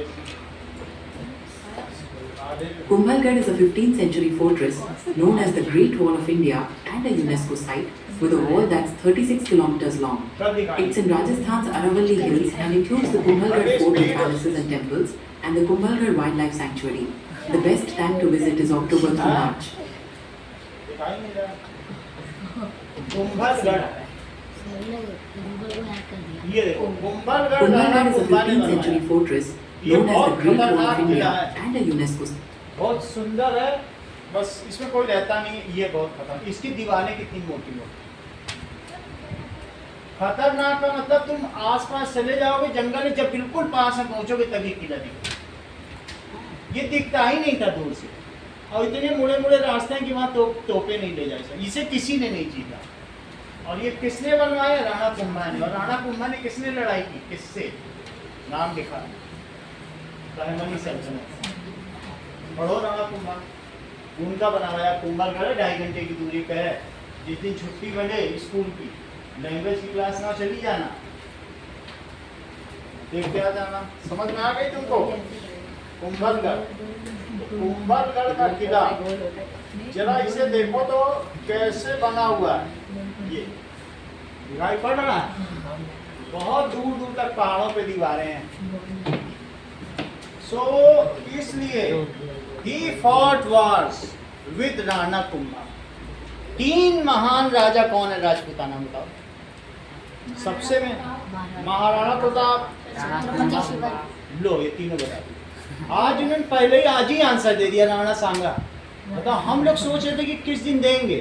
Kumbhalgarh is a 15th century fortress known as the Great Wall of India and a UNESCO site with a wall that's 36 kilometers long. It's in Rajasthan's Aravalli Hills and includes the Kumbhalgarh Fort with palaces and temples and the Kumbhalgarh Wildlife Sanctuary. The best time to visit is October through March. दिखाई नहीं रहा। कुंभलगढ़, ये देखो Kumbhalgarh. Kumbhalgarh is a 15th century fortress known as the Great Wall of India and a UNESCO site. बहुत सुंदर है, बस इसमें कोई रहता नहीं है, ये बहुत खतरनाक। इसकी दीवारें कितनी मोटी मोटी। खतरनाक का मतलब तुम आसपास चले जाओगे जंगल में, जब बिल्कुल पास में पहुंचोगे तभी किला दिखेगा। ये दिखता ही नहीं था दूर से, और इतने मुड़े मुड़े रास्ते हैं कि वहाँ तोपे नहीं ले जा सकते। इसे किसी ने नहीं जीता। और ये किसने बनवाया? राणा कुंभा ने। और राणा कुंभा ने किसने लड़ाई की? किससे? नाम लिखा, बहमनी सल्तनत। पढ़ो राणा कुंभा, उनका बनाया कुंभलगढ़ 2.5 घंटे की दूरी पे है। जिस दिन छुट्टी बने स्कूल की, लैंग्वेज की क्लास ना चली जाना, देखते आ जाना। समझ में आ गई तुमको? कुंभलगढ़, कुंभलगढ़ का किला, जरा इसे देखो तो कैसे बना हुआ है। ये दिखाई पड़ रहा है? बहुत दूर दूर तक पहाड़ों पे दीवारें हैं। सो इसलिए he fought wars with Rana Kumbha. 3 महान राजा कौन है राजपूताना में बताओ? सबसे में महाराणा प्रताप, लो ये तीनों बता दिए। आज उन्होंने पहले ही आज ही आंसर दे दिया, राणा सांगा। मतलब हम लोग सोच रहे थे कि किस दिन देंगे,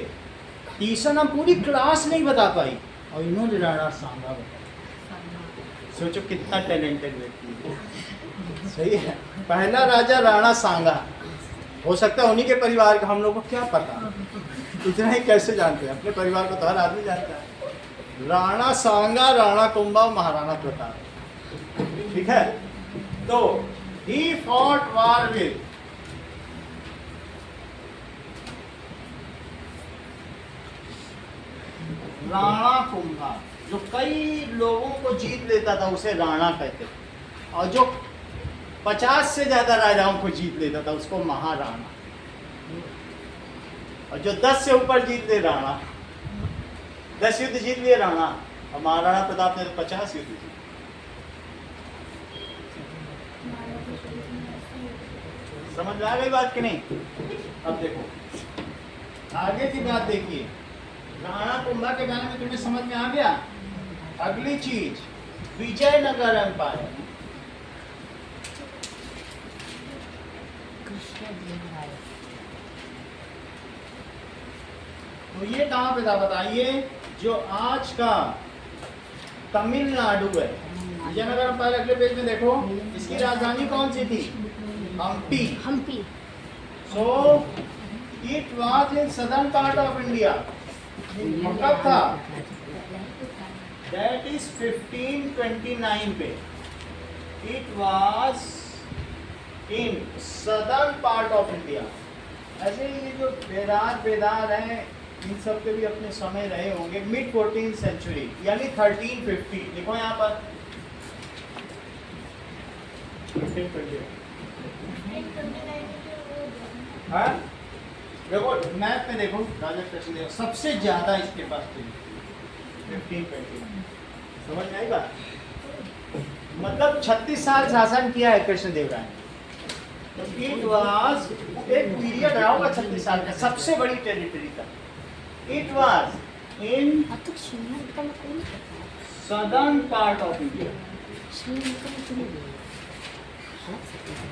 तीसरा नाम पूरी क्लास नहीं बता पाई और इन्होंने राणा सांगा बताया। सोचो कितना टैलेंटेड व्यक्ति है। सही है, पहला राजा राणा सांगा। हो सकता है उन्हीं के परिवार का, हम लोग को क्या पता, इतना ही कैसे जानते हैं? अपने परिवार को तो हर आदमी जानता है। राणा सांगा, राणा कुंभा, महाराणा प्रताप। ठीक है, तो he fought war with Rana Kumbha. जो कई लोगों को जीत लेता था उसे राणा कहते थे, और जो 50 से ज्यादा राजाओं को जीत लेता था उसको महाराणा, और जो 10 से ऊपर जीत ले राणा। 10 युद्ध जीत लिए राणा, और महाराणा प्रताप ने 50 युद्ध जीते। समझ में आ गई बात कि नहीं? अब देखो आगे की बात देखिए, राणा कुंभा के बारे में तुम्हें समझ में आ गया। अगली चीज, विजयनगर एम्पायर। कृष्णदेवराय। तो ये कहाँ पे था बताइए, जो आज का तमिलनाडु है। विजयनगर एम्पायर अगले पेज में देखो, इसकी राजधानी कौन सी थी? Hampi. Hampi. So it was in southern part of India. कब था? दैट इज 1529 पे। It was in southern part of India. ऐसे ही ये जो बेदार हैं, इन सब के भी अपने समय रहे होंगे। मिड 14th सेंचुरी यानी 1350। देखो यहाँ पर 1550। हाँ? देखो मैप में देखो, राजा कृष्णदेव सबसे ज्यादा इसके पास थे 1529। समझ में आएगा? मतलब 36 साल शासन किया है कृष्णदेव राय ने। तो इट वाज एक पीरियड रहा होगा 36 साल का, सबसे बड़ी टेरिटरी था। इट वाज इन अब तक श्रीलंका में कोई नहीं पता है। Southern part of India. Sri Lanka में कोई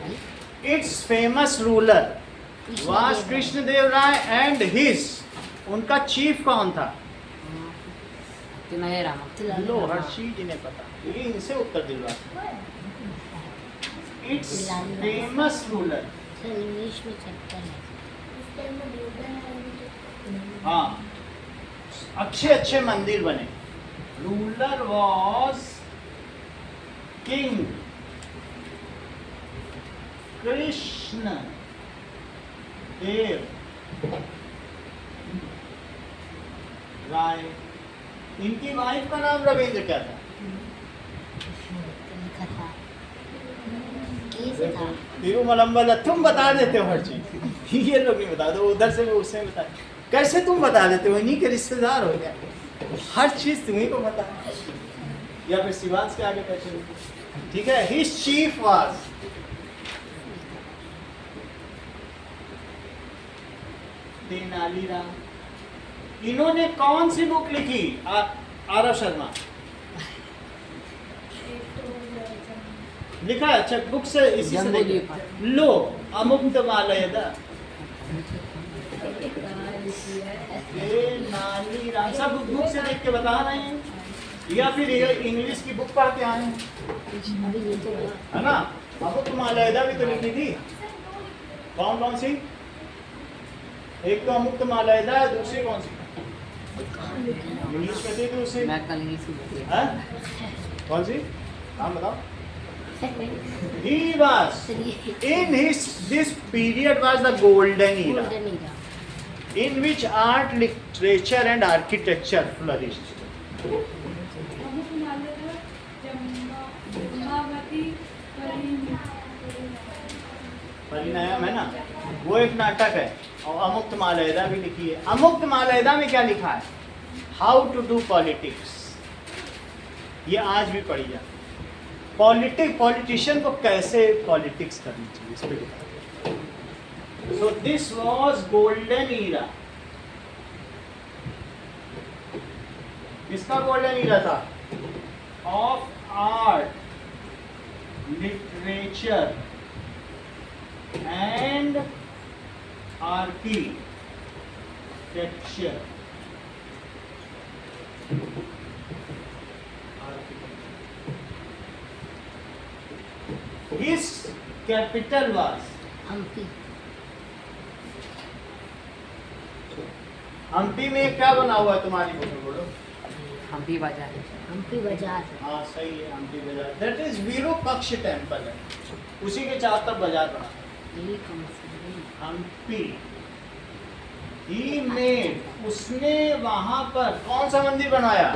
नहीं। Its famous ruler was Krishnadeva Raya and his, उनका चीफ कौन था? लो हर्षी जी ने पता, ये इनसे उत्तर दिलवा। It's famous ruler. Sir English में चैप्टर है। हाँ, अच्छे मंदिर बने। रूलर वाज किंग कृष्ण देव राय। इनकी वाइफ का नाम रविंद्र क्या था? लिखा था कैसे था? तिरुमलम्बल। तुम बता देते हो हर चीज, ये लोग नहीं बता दो, उधर से वो उससे बता। कैसे तुम बता देते हो? इन्हीं के रिश्तेदार हो गया, हर चीज तुम्ही को पता। या फिर शिवांश के आगे कैसे? ठीक है। His chief was Tenaliram. इन्होंने कौन सी बुक लिखी? आरव शर्मा लिखा है। अच्छा बुक से इसी से देखिए। लो अमुक्त मालयदा तेनालीराम, सब बुक से देख के बता रहे हैं या फिर इंग्लिश की बुक पढ़ के आए हैं? अभी ये तो है ना। अमुक्त मालयदा भी तो लिखी थी। कौन सी? एक तो अमुक्त मालयदा है, दूसरी कौन सी? इंग्लिश में थी दूसरी। हाँ? कौन सी? नाम बताओ। He was in this period was the golden era in which art, literature and architecture flourished. परिणाम है ना, वो एक नाटक है। और अमुक्त मालयदा भी लिखी है। अमुक्त मालयदा में क्या लिखा है? How to do politics. ये आज भी पढ़ी जाती है। पॉलिटिशियन को कैसे पॉलिटिक्स करनी चाहिए, इस पे लिखा है। So this was golden era. किसका गोल्डन ईरा था? Of art, literature and architecture. His capital was Hampi. Hampi में क्या बना हुआ है तुम्हारी बुक में? बोलो। हम्पी बाजार। हम्पी बाजार। हाँ सही है, हम्पी बाजार। दैट इज विरूपाक्ष टेम्पल है, उसी के चारों तरफ बाजार बना है। ये कौन सी है? हम्पी। He made, उसने वहां पर कौन सा मंदिर बनाया?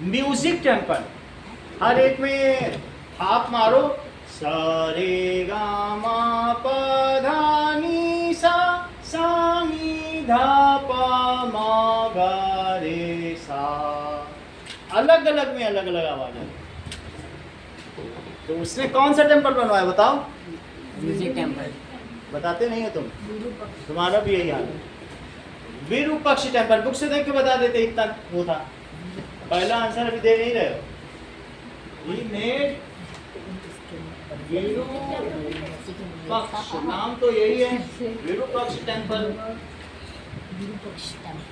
Music temple. हर एक में हाथ मारो। सारे गा मा पा धा नी सा, सा नी धा पा मा गा रे सा। अलग अलग में अलग अलग आवाज है। तो उसने कौन सा टेम्पल बनवाया बताओ? Music temple. बताते नहीं हो तुम, तुम्हारा भी यही हाल है। विरूपक्ष टेम्पल, बुक से देख के बता देते इतना वो था। पहला आंसर अभी दे नहीं रहे हो। He made विरूपक्ष, नाम तो यही है, विरूपक्ष टेम्पल।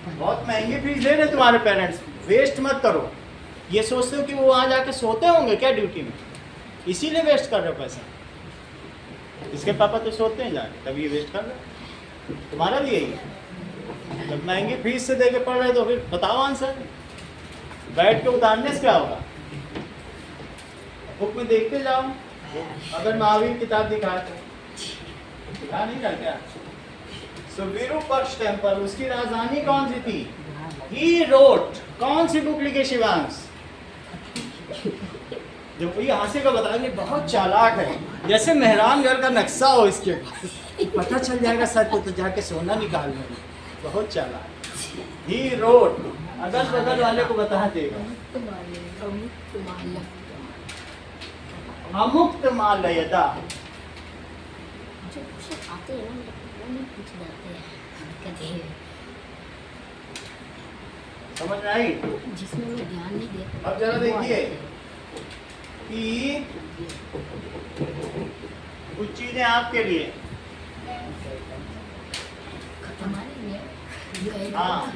बहुत महंगी फीस दे रहे तुम्हारे पेरेंट्स, वेस्ट मत करो। ये सोचते हो कि वो वहाँ जाके सोते होंगे क्या ड्यूटी में, इसीलिए वेस्ट कर रहे हो पैसा। इसके पापा तो सोते हैं जाके, तभी ये वेस्ट कर रहे हो। तुम्हारा भी यही है, जब महंगी फीस से दे के पढ़ रहे तो फिर बताओ आंसर। बैठ के उतारने से क्या होगा, बुक में देखते जाओ। अगर महावीर किताब दिखाए तो दिखा नहीं था क्या। सो विरूपक्ष टेम्पल, उसकी राजधानी कौन सी थी? ही रोट, कौन सी बुक लिखे शिवांश? जब कोई हंसे का बताएंगे बहुत चालाक है, जैसे मेहरानगढ़ का नक्शा हो इसके पास, पता चल जाएगा सच को तो जाके सोना निकाल लेंगे। बहुत चालाक। ही रोट, अगल बगल वाले को बता देगा। अमुक्त मालयदा, जो आते हैं ना वो नहीं पूछ जाते हैं, कहते हैं समझ में आई? जिसमें वो ध्यान नहीं देते। अब जरा वो देखिए आते हैं। कि कुछ चीजें आपके लिए, हमारे लिए हाँ,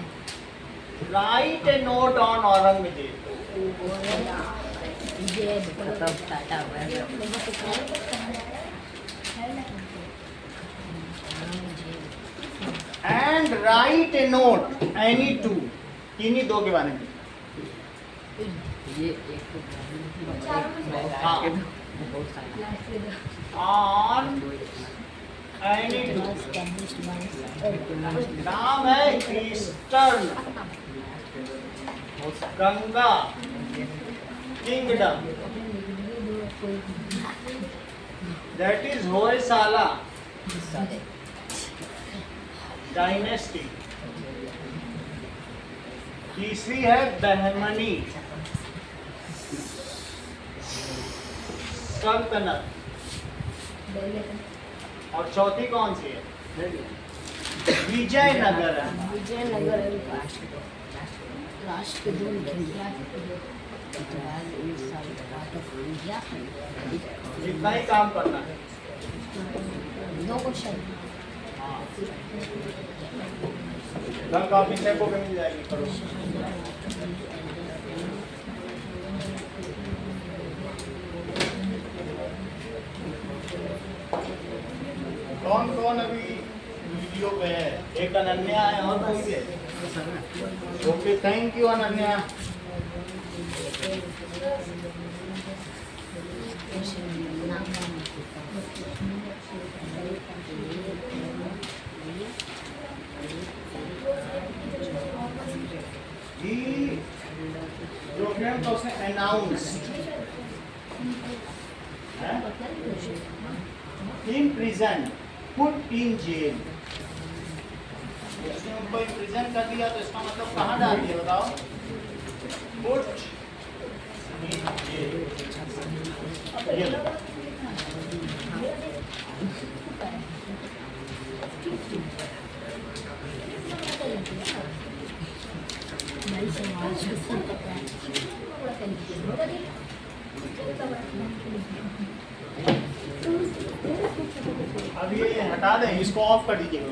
right A note on Aurangzeb. And right A note any two, किन्हीं दो के बारे में। हाँ, ऑन एनी टू, नाम है eastern Ganga kingdom, that is Hoysala dynasty. तीसरी है बहमनी सल्तनत, और चौथी कौन सी है? विजयनगर है। विजयनगर राष्ट्र के दो इतना ही काम करना है। दो क्वेश्चन। घर कॉपी से को मिल जाएगी, करो। कौन कौन अभी वीडियो पे है? एक अनन्या है और कोई भी है? Okay, thank you Ananya. He proclaimed उसने announced in prison, put in jail। उसने उनको इम्प्रिजन कर दिया तो इसका मतलब कहाँ डाल दिया बताओ? Put in jail। ये लो। अब ये हटा दें, इसको ऑफ कर दीजिएगा।